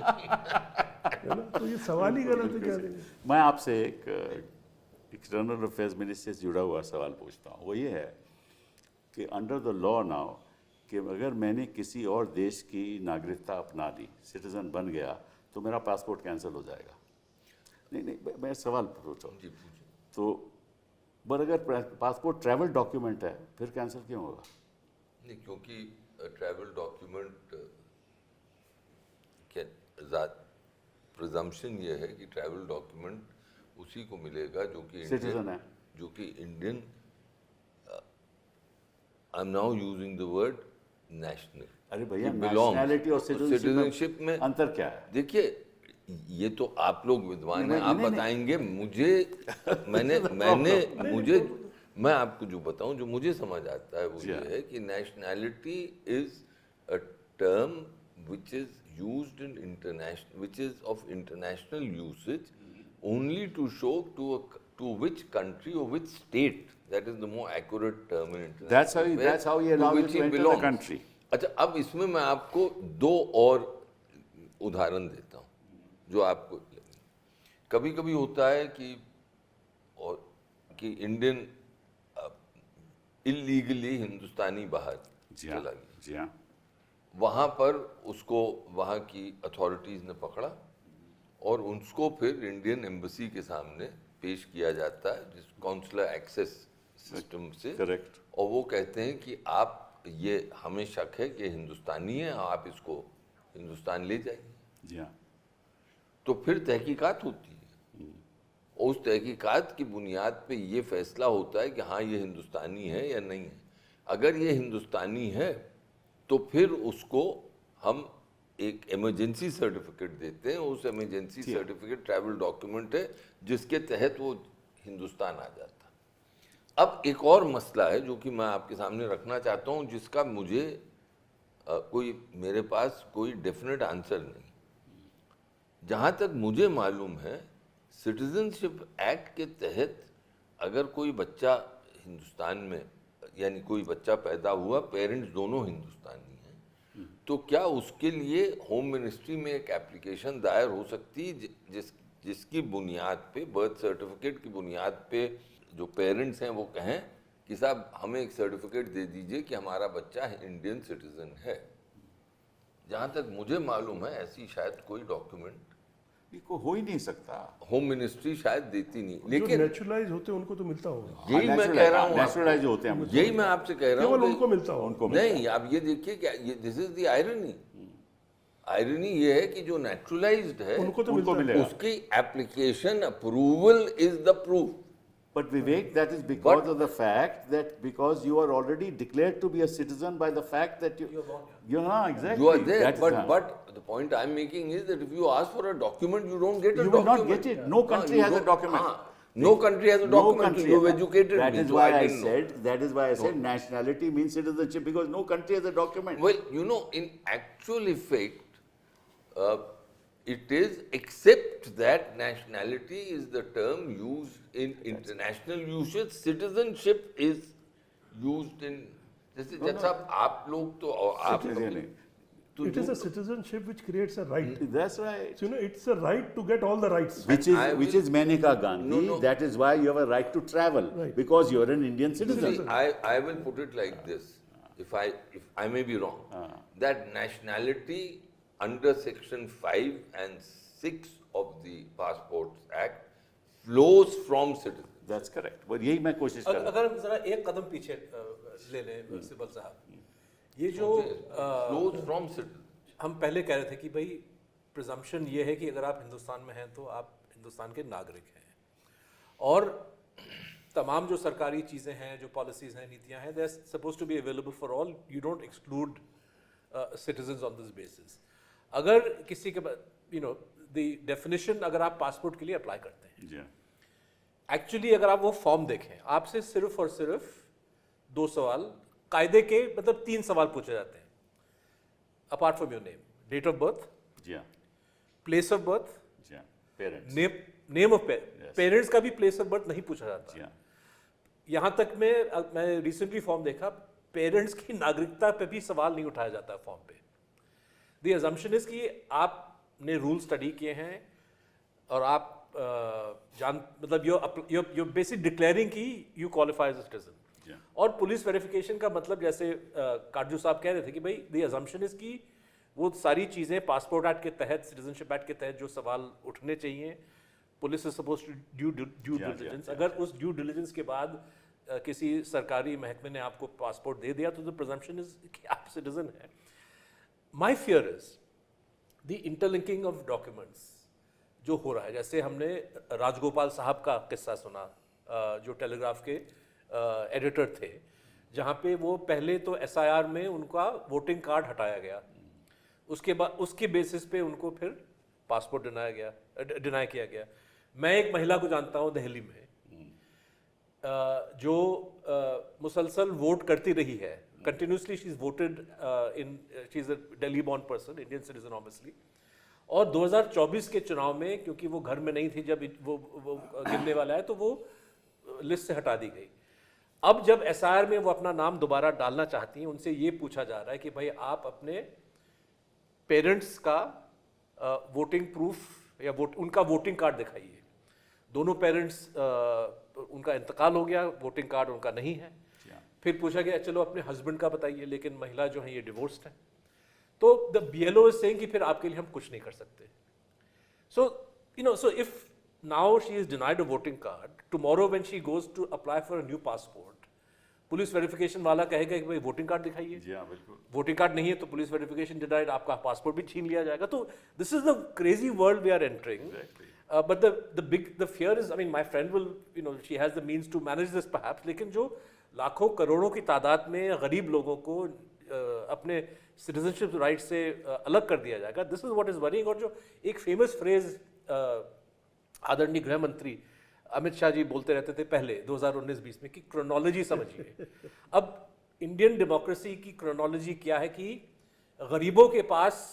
है ना। तो ये सवाल ही गलत है, क्या देंगे। मैं आपसे एक एक्सटर्नल अफेयर्स मिनिस्ट्री से जुड़ा हुआ सवाल पूछता हूँ। वो ये है कि अंडर द लॉ नाउ कि अगर मैंने किसी और देश की नागरिकता अपना ली, सिटीजन बन गया, तो मेरा पासपोर्ट कैंसिल हो जाएगा? नहीं, मैं सवाल पूछ रहा हूँ। तो पर अगर पासपोर्ट ट्रैवल डॉक्यूमेंट है फिर कैंसिल क्यों होगा? नहीं, क्योंकि ट्रैवल डॉक्यूमेंट प्रिजम्पशन ये है कि ट्रैवल डॉक्यूमेंट उसी को मिलेगा जो कि सिटीजन है। जो कि Indian, I am now using the word national. अरे भैया, नेशनैलिटी और सिटीजनशिप में अंतर क्या है? देखिए, ये तो आप लोग विद्वान हैं, आप बताएंगे मुझे। मैं आपको जो बताऊं, जो मुझे समझ आता है वो ये है कि nationality is a term which is used in international, which is of international usage only to show to which country or which state, that is the more accurate term in international That's how he allows you to enter the country. अच्छा, अब इसमें मैं आपको दो और उदाहरण देता हूँ जो आपको कभी कभी होता है कि इंडियन इलीगली हिंदुस्तानी बाहर चला गया। जी हाँ। वहाँ पर उसको वहाँ की अथॉरिटीज़ ने पकड़ा और उसको फिर इंडियन एम्बेसी के सामने पेश किया जाता है, जिस कॉन्सुलर एक्सेस सिस्टम से। करेक्ट। और वो कहते हैं कि आप, ये हमें शक है कि हिंदुस्तानी है, आप इसको हिंदुस्तान ले जाइए। जी हाँ। तो फिर तहकीकात होती है और उस तहकीकात की बुनियाद पे ये फैसला होता है कि हाँ ये हिंदुस्तानी है या नहीं है। अगर ये हिंदुस्तानी है तो फिर उसको हम एक इमरजेंसी सर्टिफिकेट देते हैं। उस इमरजेंसी सर्टिफिकेट ट्रैवल डॉक्यूमेंट है जिसके तहत वो हिंदुस्तान आ जाता। अब एक और मसला है जो कि मैं आपके सामने रखना चाहता हूँ, जिसका मुझे मेरे पास कोई डेफिनेट आंसर नहीं। जहाँ तक मुझे मालूम है, सिटीजनशिप एक्ट के तहत अगर कोई बच्चा हिंदुस्तान में, यानी कोई बच्चा पैदा हुआ, पेरेंट्स दोनों हिंदुस्तानी हैं, तो क्या उसके लिए होम मिनिस्ट्री में एक एप्लीकेशन दायर हो सकती है जिसकी बुनियाद पे, बर्थ सर्टिफिकेट की बुनियाद पे जो पेरेंट्स हैं वो कहें कि साहब हमें एक सर्टिफिकेट दे दीजिए कि हमारा बच्चा इंडियन सिटीजन है। जहाँ तक मुझे मालूम है ऐसी शायद कोई डॉक्यूमेंट को हो ही नहीं सकता। होम मिनिस्ट्री शायद देती नहीं, जो लेकिन नेचुरलाइज होते हैं उनको तो मिलता होगा। यही मैं कह रहा हूँ, नेचुरलाइज जो होते हैं, यही मैं आपसे कह रहा हूँ, केवल उनको मिलता होगा। उनको नहीं। आप ये देखिए क्या, ये दिस इज द आयरनी ये है कि जो नेचुरलाइज्ड है उनको तो उनको मिलता है। मिलेगा। उसकी application approval is the proof. But Vivek, that is because of the fact that because you are already declared to be a citizen by the fact that you You're born here. yeah, exactly. You are there, That's but the point I'm making is that if you ask for a document, you don't get a You will document. not get it. No country you has a don't- document. No country has a No document. country. You've educated That me, is so why I didn't know. said. That is why I said nationality means citizenship because no country has a document. Well, you know, in actual effect, it is, except that nationality is the term used in international usage. Citizenship is used in, जैसे जैसा आप लोग तो आप तो It is a citizenship which creates a right. That's right. So, it's a right to get all the rights. Which is Maneka Gandhi. No. That is why you have a right to travel Right. because you are an Indian citizen. See, I will put it like this, if I may be wrong, that nationality under section 5 and 6 of the Passports Act flows from citizens. That's correct. but यही मैं कोशिश कर रहा हूँ. अगर हम जरा एक कदम पीछे ले लें सिब्बल साहब, ये जो Flows from citizens. हम पहले कह रहे थे कि भाई प्रिजम्पशन ये है कि अगर आप हिंदुस्तान में हैं तो आप हिंदुस्तान के नागरिक हैं, और तमाम जो सरकारी चीज़ें हैं, जो पॉलिसीज़ हैं, नीतियाँ हैं, they are suppose to be available for all, you don't exclude citizens on this basis. अगर किसी के द डेफिनेशन अगर आप पासपोर्ट के लिए अप्लाई करते हैं, जी एक्चुअली अगर आप वो फॉर्म देखें, आपसे सिर्फ और सिर्फ 2 सवाल, कायदे के मतलब 3 सवाल पूछे जाते हैं, apart from your name, date of birth, जी हाँ, प्लेस ऑफ बर्थ, जी हाँ, पेरेंट्स, नेम ऑफ पेरेंट्स का भी प्लेस ऑफ बर्थ नहीं पूछा जाता। जी हाँ, यहाँ तक मैं रिसेंटली फॉर्म देखा, पेरेंट्स की नागरिकता पे भी सवाल नहीं उठाया जाता फॉर्म पे। द अजम्पशन इज कि आपने रूल स्टडी किए हैं और आप मतलब यू बेसिक डिक्लेयरिंग की you qualify as a citizen. और पुलिस वेरिफिकेशन का मतलब जैसे काटजू साहब कह रहे थे कि भाई द अजम्पशन इज कि वो सारी चीज़ें पासपोर्ट एक्ट के तहत, सिटीजनशिप एक्ट के तहत जो सवाल उठने चाहिए, police is suppose to due diligence. अगर उस ड्यू डिलिजेंस के बाद किसी सरकारी महकमे ने आपको पासपोर्ट दे दिया तो द प्रिजम्पशन इज कि आप सिटीजन हैं। My fear is the interlinking of documents जो हो रहा है, जैसे हमने राजगोपाल साहब का किस्सा सुना, जो टेलीग्राफ के एडिटर थे, जहाँ पे वो पहले तो एसआईआर में उनका वोटिंग कार्ड हटाया गया, उसके बाद उसके बेसिस पे उनको फिर पासपोर्ट डिनाई किया गया। मैं एक महिला को जानता हूँ दिल्ली में जो मुसलसल वोट करती रही है, continuously she is voted in, she is a Delhi born person, Indian citizen obviously, और 2024 के चुनाव में क्योंकि वो घर में नहीं थी जब वो गिनने वाला है, तो वो लिस्ट से हटा दी गई। अब जब एसआईआर में वो अपना नाम दोबारा डालना चाहती हैं, उनसे ये पूछा जा रहा है कि भाई आप अपने पेरेंट्स का वोटिंग प्रूफ या उनका वोटिंग कार्ड दिखाइए। दोनों पेरेंट्स उनका इंतकाल हो गया, वोटिंग कार्ड उनका नहीं है। फिर पूछा गया चलो अपने हस्बैंड का बताइए, लेकिन महिला जो है ये डिवोर्स्ड है। तो द बीएलओ इज सेइंग कि फिर आपके लिए हम कुछ नहीं कर सकते। So if now she is denied a voting card, tomorrow when she goes to apply for a new passport, police verification वाला कहेगा कि भाई वोटिंग कार्ड दिखाइए। जी हाँ, बिल्कुल। वोटिंग कार्ड नहीं है तो पुलिस वेरिफिकेशन डिनाइड, आपका पासपोर्ट भी छीन लिया जाएगा। तो this is the crazy world we are entering. But the fear is, I mean, my friend will, she has the means to manage this perhaps, लेकिन जो लाखों करोड़ों की तादाद में गरीब लोगों को अपने सिटीजनशिप राइट से अलग कर दिया जाएगा, this is what is worrying. और जो एक फेमस फ्रेज आदरणीय गृह मंत्री अमित शाह जी बोलते रहते थे पहले 2019-20 में कि क्रोनोलॉजी समझिए। अब इंडियन डेमोक्रेसी की क्रोनोलॉजी क्या है कि गरीबों के पास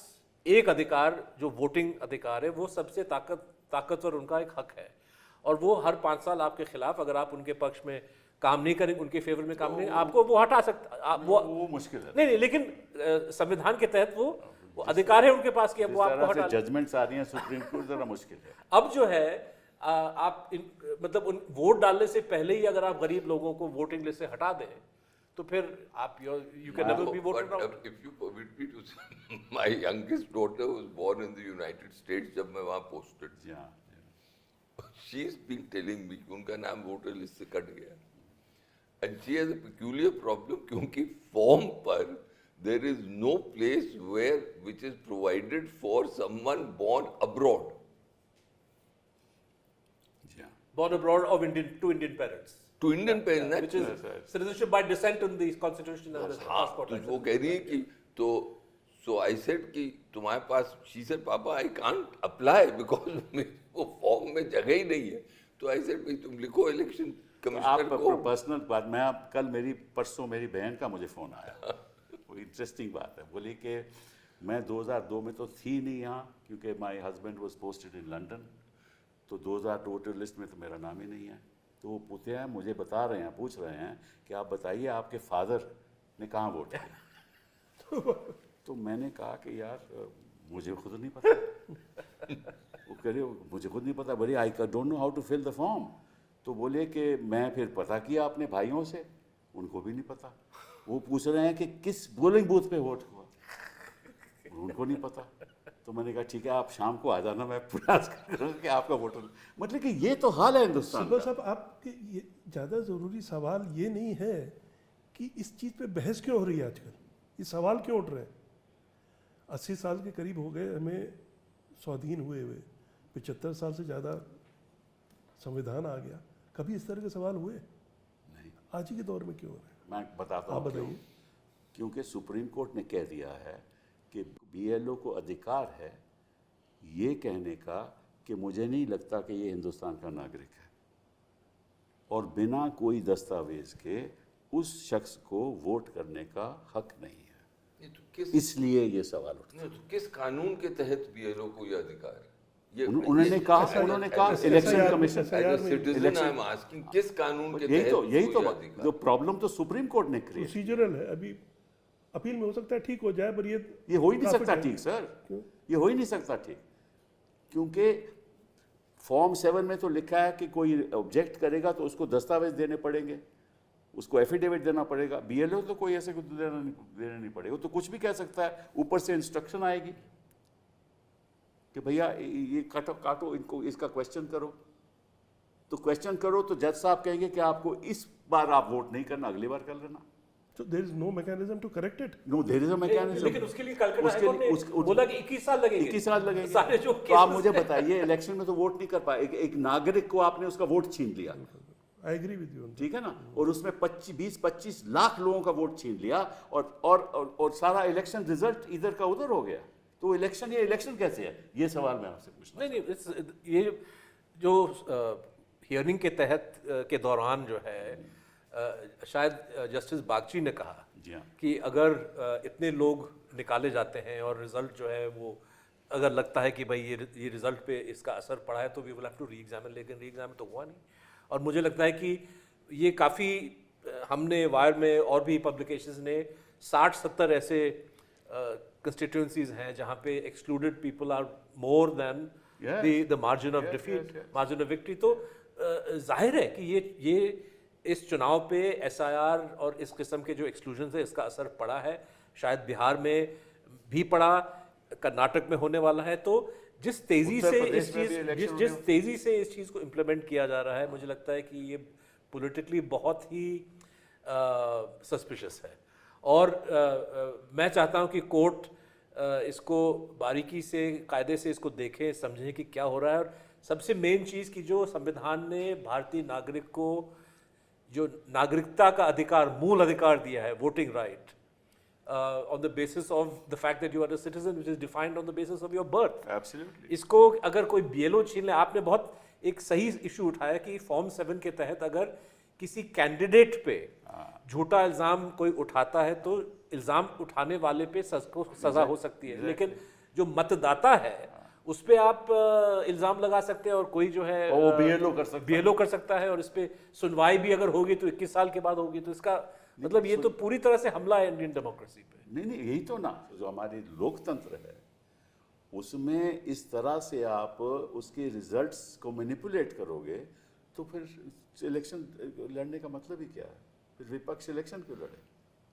एक अधिकार जो वोटिंग अधिकार है वो सबसे ताकतवर उनका एक हक है, और वो हर 5 साल आपके खिलाफ अगर आप उनके पक्ष में काम नहीं करेंगे, उनके फेवर में काम नहीं, आपको वो हटा सकता, वो मुश्किल है। नहीं, लेकिन संविधान के तहत वो अधिकार है उनके पास कि अब वो आपको हटा। जजमेंट्स आ रही हैं सुप्रीम कोर्ट, जरा मुश्किल है। अब जो है आप मतलब वोट डालने से पहले ही अगर आप गरीब लोगों को वोटिंग लिस्ट से हटा दें तो फिर आप you can never be voted out. If you permit me to say, my youngest daughter was born in the United States जब मैं वहाँ posted थी। She's been telling me कि उनका नाम वोटर लिस्ट से कट गया, and she has a peculiar problem क्योंकि फॉर्म पर there is no place which is provided for someone born abroad. Born abroad of to Indian parents. To Indian parents, which is citizenship by descent in the constitution and the passport. तो वो कह रही है कि तो so I said कि तुम्हारे पास, she said पापा I can't apply because वो फॉर्म में जगह ही नहीं है। तो I said भाई तुम लिखो इलेक्शन कमिश्नर को। पर्सनल बात, मैं आप कल परसों मेरी बहन का मुझे फोन आया, वो इंटरेस्टिंग बात है। बोली कि मैं 2002 में तो थी नहीं यहाँ क्योंकि my husband was posted in London, तो 2000 वोटर लिस्ट में तो मेरा नाम ही नहीं है। तो वो पूछते हैं, मुझे बता रहे हैं, पूछ रहे हैं कि आप बताइए आपके फादर ने कहाँ वोट किया। तो मैंने कहा कि यार मुझे खुद नहीं पता। वो कह रहे मुझे खुद नहीं पता, बोले I don't know how to fill the form. तो बोले कि मैं फिर पता किया अपने भाइयों से, उनको भी नहीं पता। वो पूछ रहे हैं कि किस पोलिंग बूथ पे वोट हुआ, उनको नहीं पता। तो मैंने कहा ठीक है आप शाम को आ जाना, मैं प्रयास करूँगा कि आपका वोटर। मतलब कि ये तो हाल है हिंदुस्तान का। साहब आपके ये ज़्यादा ज़रूरी सवाल ये नहीं है कि इस चीज़ पे बहस क्यों हो रही है आजकल, ये सवाल क्यों उठ रहे हैं। 80 साल के करीब हो गए हमें स्वाधीन हुए 75 साल से ज़्यादा संविधान आ गया, कभी इस तरह के सवाल हुए नहीं। आज ही के दौर में क्यों हो रहे हैं? मैं बताता आप हूँ बताइए। क्योंकि सुप्रीम कोर्ट ने कह दिया है कि बीएलओ को अधिकार है ये कहने का कि मुझे नहीं लगता कि ये हिंदुस्तान का नागरिक है, और बिना कोई दस्तावेज के उस शख्स को वोट करने का हक नहीं है। तो इसलिए ये सवाल उठता है। तो किस कानून के तहत बीएलओ को ये अधिकार है? उन्होंने कहा election commission citizen I am asking किस कानून के तहत? यही तो जो प्रॉब्लम तो सुप्रीम कोर्ट ने क्रिएट, प्रोसीजरल है। अभी अपील में हो सकता है ठीक हो जाए, पर ये हो ही नहीं सकता ठीक सर, ये हो ही नहीं सकता ठीक, क्योंकि फॉर्म 7 में तो लिखा है कि कोई ऑब्जेक्ट करेगा तो उसको दस्तावेज देने पड़ेंगे, उसको एफिडेविट देना पड़ेगा। बीएलओ तो कोई ऐसे कुछ देना नहीं पड़ेगा, तो कुछ भी कह सकता है, ऊपर से इंस्ट्रक्शन आएगी कि भैया ये काटो इनको, इसका क्वेश्चन करो। तो क्वेश्चन करो तो जज साहब कहेंगे कि आपको इस बार आप वोट नहीं करना, अगली बार कर लेना। So there is no mechanism to correct it. No there is a mechanism. लेकिन उसके लिए कलकत्ता उसके हाईकोर्ट लिए- ने उसके- बोला कि 21 साल लगेंगे। 21 साल लगेंगे। सारे जो तो आप cases मुझे हैं। बताइए, इलेक्शन में तो वोट नहीं कर पाए, एक नागरिक को आपने उसका वोट छीन लिया, I agree with you on that. ठीक है ना, और उसमें 20-25 लाख लोगों का वोट छीन लिया, और सारा इलेक्शन रिजल्ट इधर का उधर हो गया। तो इलेक्शन, ये इलेक्शन कैसे है, ये सवाल मैं आपसे पूछना। नहीं ये जो हियरिंग के तहत के दौरान जो है शायद जस्टिस बागची ने कहा जी हाँ। कि अगर इतने लोग निकाले जाते हैं और रिजल्ट जो है वो अगर लगता है कि भाई ये रिजल्ट पे इसका असर पड़ा है तो we will have to reexamine, लेकिन री एग्जामिन तो हुआ नहीं। और मुझे लगता है कि ये काफ़ी हमने वायर में और भी पब्लिकेशंस ने 60-70 ऐसे कंस्टिट्यूंसीज हैं जहाँ पे excluded people are more than the margin of defeat, margin of victory. तो जाहिर है कि ये इस चुनाव पे एसआईआर और इस किस्म के जो एक्सक्लूजन है इसका असर पड़ा है। शायद बिहार में भी पड़ा, कर्नाटक में होने वाला है। तो जिस तेजी से जिस तेजी से इस चीज़ को इम्प्लीमेंट किया जा रहा है, मुझे लगता है कि ये पॉलिटिकली बहुत ही सस्पिशियस है। और मैं चाहता हूँ कि कोर्ट इसको बारीकी से, कायदे से इसको देखें, समझें कि क्या हो रहा है। और सबसे मेन चीज़ कि जो संविधान ने भारतीय नागरिक को जो नागरिकता का अधिकार, मूल अधिकार दिया है, voting right, on the basis of the fact that you are a citizen, which is defined on the basis of your birth. Absolutely. इसको अगर कोई BLO छीन ले, आपने बहुत एक सही इशू उठाया कि फॉर्म 7 के तहत अगर किसी कैंडिडेट पे झूठा इल्ज़ाम कोई उठाता है तो इल्ज़ाम उठाने वाले पे सज़ा हो सकती है, लेकिन जो मतदाता है उस पे आप इल्ज़ाम लगा सकते हैं और कोई जो है वो BLO कर सकता है और इस पे सुनवाई भी अगर होगी तो 21 साल के बाद होगी। तो इसका मतलब ये तो पूरी तरह से हमला है इंडियन डेमोक्रेसी पे। नहीं, यही तो ना, जो हमारी लोकतंत्र है उसमें इस तरह से आप उसके रिजल्ट्स को मैनिपुलेट करोगे तो फिर इलेक्शन लड़ने का मतलब ही क्या है? फिर विपक्ष इलेक्शन क्यों लड़े?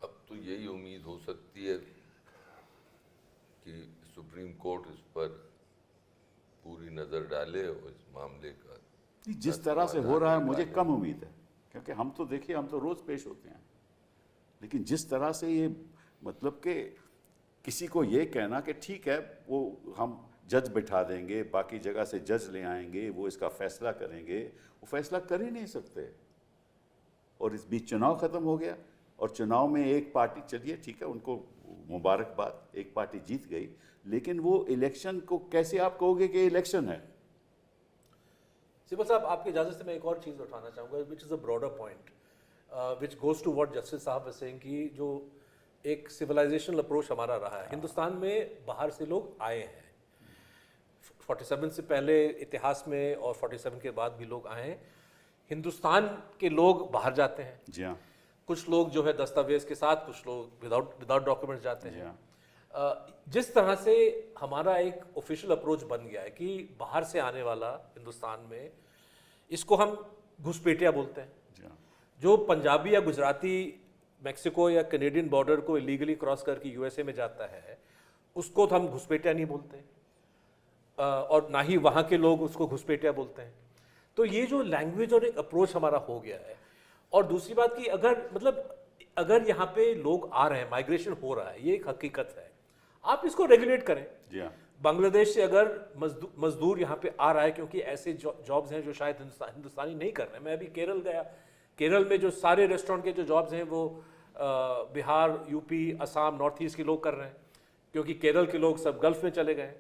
अब तो यही उम्मीद हो सकती है कि सुप्रीम कोर्ट इस पर पूरी नज़र डाले और इस मामले का जिस तरह से हो रहा है मुझे कम उम्मीद है, क्योंकि हम तो देखिए, हम तो रोज़ पेश होते हैं, लेकिन जिस तरह से ये मतलब कि किसी को ये कहना कि ठीक है वो हम जज बिठा देंगे, बाकी जगह से जज ले आएंगे, वो इसका फैसला करेंगे, वो फैसला कर ही नहीं सकते। और इस बीच चुनाव ख़त्म हो गया और चुनाव में एक पार्टी, चलिए ठीक है उनको मुबारकबाद, एक पार्टी जीत गई, लेकिन वो इलेक्शन को कैसे आप कहोगे कि इलेक्शन है? सिब्बल साहब, आपकी इजाज़त से मैं एक और चीज़ उठाना चाहूँगा, which is a broader point which goes to what justice साहब वर सेइंग कि जो एक सिविलाइजेशनल अप्रोच हमारा रहा है। हिंदुस्तान में बाहर से लोग आए हैं, 47 से पहले इतिहास में और 47 के बाद भी लोग आए हैं। हिंदुस्तान के लोग बाहर जाते हैं, जी हाँ, कुछ लोग जो है दस्तावेज के साथ, कुछ लोग विदाउट डॉक्यूमेंट्स जाते हैं। जिस तरह से हमारा एक ऑफिशियल अप्रोच बन गया है कि बाहर से आने वाला हिंदुस्तान में, इसको हम घुसपैठिया बोलते हैं। जो पंजाबी या गुजराती मैक्सिको या कनेडियन बॉर्डर को इलीगली क्रॉस करके यूएसए में जाता है, उसको तो हम घुसपैठिया नहीं बोलते, और ना ही वहाँ के लोग उसको घुसपैठिया बोलते हैं। तो ये जो लैंग्वेज और एक अप्रोच हमारा हो गया है। और दूसरी बात कि अगर यहाँ पे लोग आ रहे हैं, माइग्रेशन हो रहा है, ये एक हकीकत है, आप इसको रेगुलेट करें। जी हाँ, बांग्लादेश से अगर मजदूर यहाँ पे आ रहा है, क्योंकि ऐसे जॉब्स हैं जो शायद हिंदुस्तानी नहीं कर रहे हैं। मैं अभी केरल गया, केरल में जो सारे रेस्टोरेंट के जो जॉब्स हैं वो Bihar, UP, Assam, north east के लोग कर रहे हैं, क्योंकि केरल के लोग सब गल्फ में चले गए।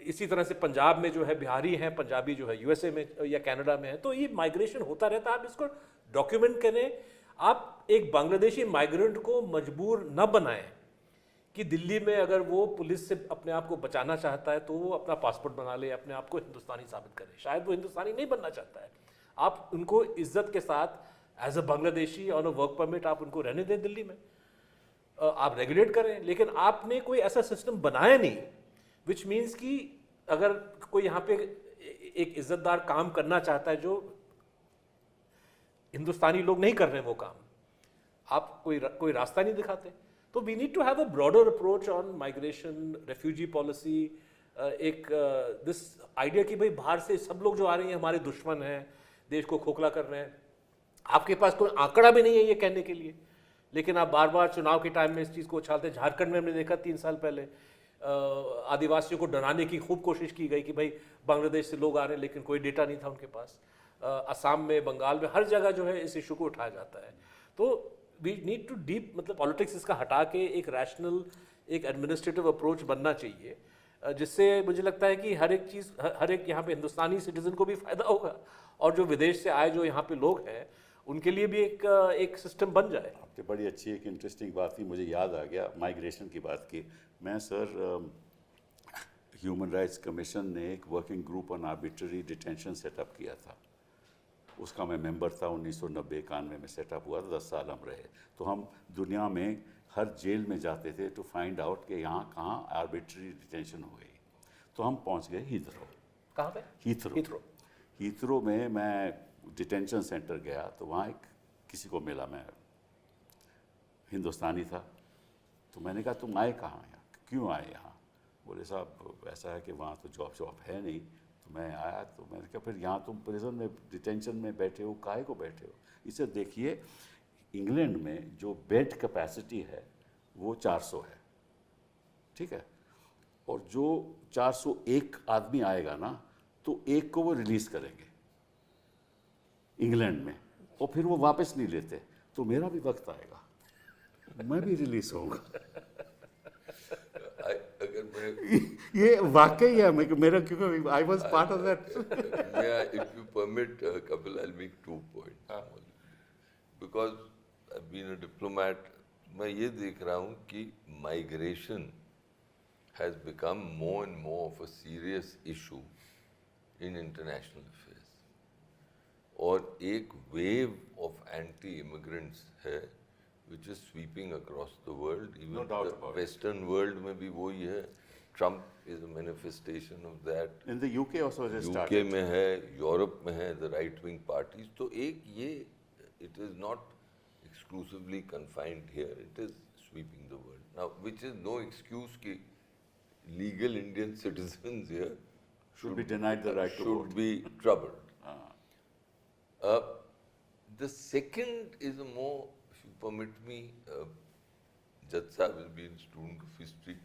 इसी तरह से पंजाब में जो है बिहारी हैं, पंजाबी जो है यूएसए में या कनाडा में है। तो ये माइग्रेशन होता रहता है, आप इसको डॉक्यूमेंट करें। आप एक बांग्लादेशी माइग्रेंट को मजबूर न बनाएं कि दिल्ली में अगर वो पुलिस से अपने आप को बचाना चाहता है तो वो अपना पासपोर्ट बना ले, अपने आप को हिंदुस्तानी साबित करे। शायद वो हिंदुस्तानी नहीं बनना चाहता है। आप उनको इज्जत के साथ as a Bangladeshi on a work permit आप उनको रहने दें दिल्ली में, आप रेगुलेट करें। लेकिन आपने कोई ऐसा सिस्टम बनाया नहीं विच मीन्स कि अगर कोई यहाँ पे एक इज्जतदार काम करना चाहता है जो हिंदुस्तानी लोग नहीं कर रहे हैं वो काम, आप कोई रास्ता नहीं दिखाते। तो we need to have a broader approach on migration, refugee policy. एक दिस आइडिया कि भाई बाहर से सब लोग जो आ रहे हैं हमारे दुश्मन हैं, देश को खोखला कर रहे हैं। आपके पास कोई आंकड़ा भी नहीं है ये कहने के लिए, लेकिन आप बार बार चुनाव के टाइम में इस चीज़ को उछालते हैं। झारखंड में हमने देखा 3 साल पहले आदिवासियों को डराने की खूब कोशिश की गई कि भाई बांग्लादेश से लोग आ रहे हैं, लेकिन कोई डेटा नहीं था उनके पास। असम में, बंगाल में, हर जगह जो है इस इशू को उठाया जाता है। तो वी नीड टू डीप, मतलब पॉलिटिक्स इसका हटा के एक रैशनल, एक एडमिनिस्ट्रेटिव अप्रोच बनना चाहिए, जिससे मुझे लगता है कि हर एक चीज़, हर एक यहाँ पे हिंदुस्तानी सिटीजन को भी फायदा होगा, और जो विदेश से आए जो यहाँ पे लोग हैं उनके लिए भी एक सिस्टम बन जाए। आपने बड़ी अच्छी एक इंटरेस्टिंग बात की, मुझे याद आ गया, माइग्रेशन की बात की। मैं सर ह्यूमन राइट्स कमीशन ने एक working group on arbitrary detention setup किया था। उसका मैं मेंबर था, 1990-91 में सेटअप हुआ था, 10 साल हम रहे। तो हम दुनिया में हर जेल में जाते थे टू फाइंड आउट कि यहाँ कहाँ आर्बिट्ररी डिटेंशन हो गई। तो हम पहुँच गए हीथ्रो। कहाँ पे? हीथ्रो। हीथ्रो में मैं डिटेंशन सेंटर गया, तो वहाँ एक किसी को मिला, मैं हिंदुस्तानी था। तो मैंने कहा तुम आए कहाँ यहाँ, क्यों आए यहाँ? बोले साहब ऐसा है कि वहाँ तो जॉब है नहीं। तो मैं आया, तो मैंने कहा फिर यहाँ तुम प्रिजन में, डिटेंशन में बैठे हो, काहे को बैठे हो? इसे देखिए, इंग्लैंड में जो बेड कैपेसिटी है वो 400 है, ठीक है, और जो 401 आदमी आएगा ना, तो एक को वो रिलीज़ करेंगे इंग्लैंड में, और फिर वो वापस नहीं लेते। तो मेरा भी वक्त आएगा, मैं भी रिलीज होऊंगा। अगर मैं ये वाकई है, मेरा, क्योंकि I was part of that. if you permit, Kapil, I'll make 2 points. Because I've been a diplomat, मैं ये देख रहा हूँ कि migration has become more and more of a serious issue in international affairs. और एक wave of anti-immigrants है which is sweeping across the world. Even No doubt the about it. Western world में भी वही है. Trump is a manifestation of that. In the UK also it UK started. में है, Europe में है, the right wing parties. तो एक ये, it is not exclusively confined here, it is sweeping the world. Now, which is no excuse कि legal Indian citizens here Should be denied the right to should vote. be troubled. The second is a more, if you permit me, Judge Sahib has been student of history.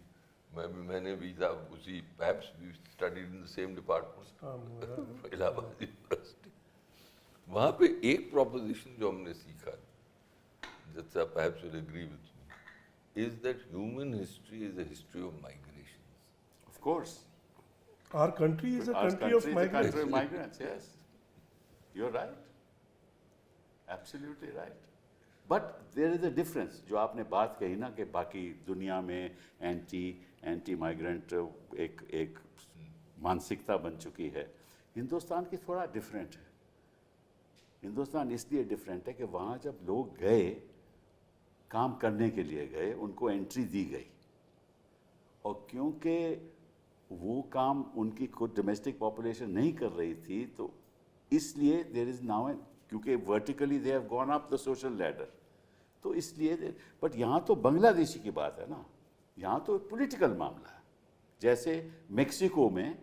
मैंने भी था उसी, perhaps we studied in the same department, Allahabad university. वहाँ पे एक proposition जो हमने सीखा, Judge Sahib perhaps will agree with me, is that human history is a history of migrations. Of course. Our country is a Our country of is a migrants. country of migrants, yes. You're right. Absolutely right. But there is a difference. जो आपने बात कही ना कि बाकी दुनिया में anti migrant एक मानसिकता बन चुकी है, हिंदुस्तान की थोड़ा डिफरेंट है। हिंदुस्तान इसलिए डिफरेंट है कि वहाँ जब लोग गए, काम करने के लिए गए, उनको एंट्री दी गई, और क्योंकि वो काम उनकी खुद डोमेस्टिक पॉपुलेशन नहीं कर रही थी, तो इसलिए देयर इज नाउ, क्योंकि vertically they have gone up the social ladder, तो इसलिए। बट यहाँ तो बांग्लादेशी की बात है ना, यहाँ तो पॉलिटिकल मामला है। जैसे मेक्सिको में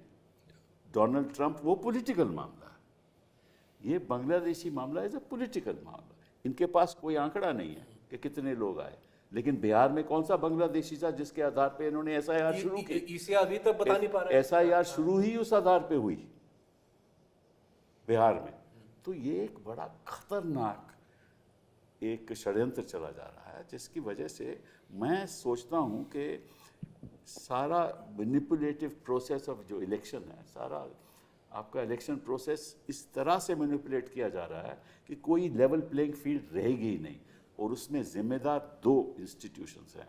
डोनाल्ड ट्रंप, वो पॉलिटिकल मामला है। ये बांग्लादेशी मामला इज अ पॉलिटिकल मामला। इनके पास कोई आंकड़ा नहीं है कि कितने लोग आए, लेकिन बिहार में कौन सा बांग्लादेशी था जिसके आधार पे इन्होंने SIR शुरू की? ईसीआर अभी तक बता नहीं पा रहे। SIR शुरू ही उस आधार पे हुई बिहार में। तो ये एक बड़ा खतरनाक एक षड्यंत्र चला जा रहा है, जिसकी वजह से मैं सोचता हूँ कि सारा मैनिपुलेटिव प्रोसेस ऑफ जो इलेक्शन है, सारा आपका इलेक्शन प्रोसेस इस तरह से मैनिपुलेट किया जा रहा है कि कोई लेवल प्लेइंग फील्ड रहेगी ही नहीं, और उसमें जिम्मेदार 2 इंस्टीट्यूशंस हैं,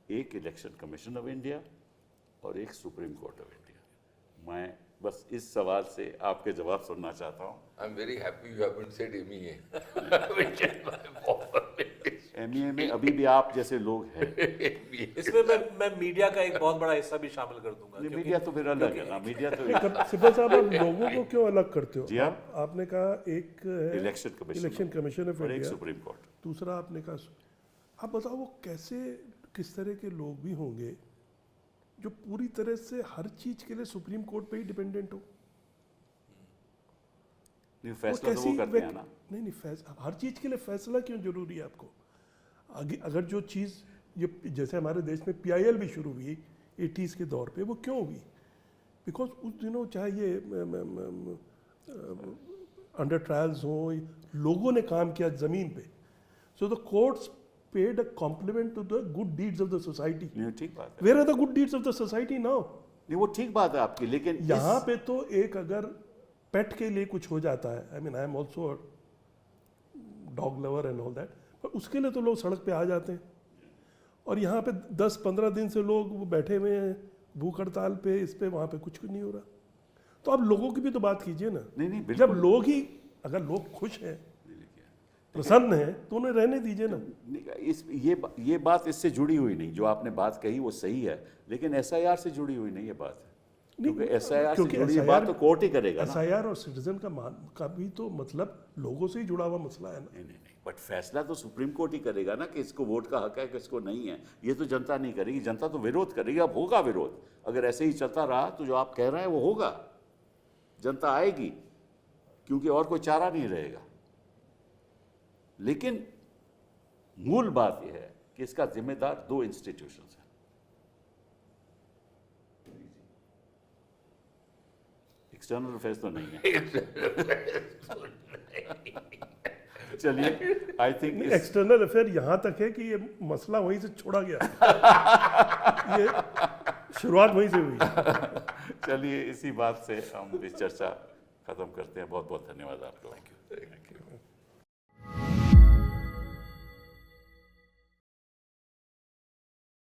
एक इलेक्शन कमीशन ऑफ इंडिया और एक सुप्रीम कोर्ट ऑफ इंडिया। मैं बस इस सवाल से आपके जवाब सुनना चाहता हूँ। I'm very happy you haven't said MEA, which is my former MEA में अभी भी आप जैसे लोग हैं। इसमें मैं मीडिया का एक बहुत बड़ा हिस्सा भी शामिल कर दूंगा। मीडिया तो फिर अलग है ना, मीडिया तो सिब्बल साहब, आप लोगों को क्यों अलग करते हो? जी हाँ। आपने कहा एक है इलेक्शन कमीशन ऑफ और एक इंडिया, सुप्रीम कोर्ट। दूसरा आपने कहा, आप बताओ वो कैसे, किस तरह के लोग भी होंगे जो पूरी तरह से हर चीज के लिए सुप्रीम कोर्ट पे ही डिपेंडेंट हो? फैसला तो वो करते हैं ना। नहीं, हर चीज के लिए फैसला क्यों जरूरी है आपको? आगे अगर जो चीज़ ये जैसे हमारे देश में PIL भी शुरू हुई 80s के दौर पे, वो क्यों हुई? बिकॉज उस दिनों चाहे ये अंडर ट्रायल्स हो, लोगों ने काम किया ज़मीन पे, so the courts paid a compliment to the good deeds of the society. नहीं ठीक बात है, where are the good deeds of the society now? नहीं वो ठीक बात है आपकी, लेकिन यहाँ पे तो एक अगर पेट के लिए कुछ हो जाता है, I mean I am also dog lover and all that, पर उसके लिए तो लोग सड़क पे आ जाते हैं. और यहाँ पे 10-15 दिन से लोग वो बैठे हुए हैं भूख हड़ताल पे, इस पे वहाँ पे कुछ नहीं हो रहा. तो आप लोगों की भी तो बात कीजिए ना. नहीं जब बिल्कुल लोग ही, अगर लोग खुश हैं, प्रसन्न हैं, तो उन्हें रहने दीजिए ना. ये बात इससे जुड़ी हुई नहीं, जो आपने बात कही वो सही है, लेकिन SIR से जुड़ी हुई नहीं ये बात है, क्योंकि SIR से क्योंकि जुड़ी SIR बात तो कोर्ट ही करेगा ना. SIR और सिटीजन का भी तो मतलब लोगों से ही जुड़ा हुआ मसला है ना. नहीं, बट फैसला तो सुप्रीम कोर्ट ही करेगा ना कि इसको वोट का हक है, किसको नहीं है. ये तो जनता नहीं करेगी, जनता तो विरोध करेगी. अब होगा विरोध, अगर ऐसे ही चलता रहा तो जो आप कह रहे हैं वो होगा, जनता आएगी, क्योंकि और कोई चारा नहीं रहेगा. लेकिन मूल बात यह है कि इसका जिम्मेदार 2 इंस्टीट्यूशंस हैं. एक्सटर्नल अफेयर्स तो नहीं है. चलिए, आई थिंक एक्सटर्नल अफेयर यहाँ तक है कि ये मसला वहीं से छोड़ा गया. ये शुरुआत वहीं से हुई. चलिए इसी बात से हम इस चर्चा खत्म करते हैं. बहुत बहुत धन्यवाद आपको. Thank you.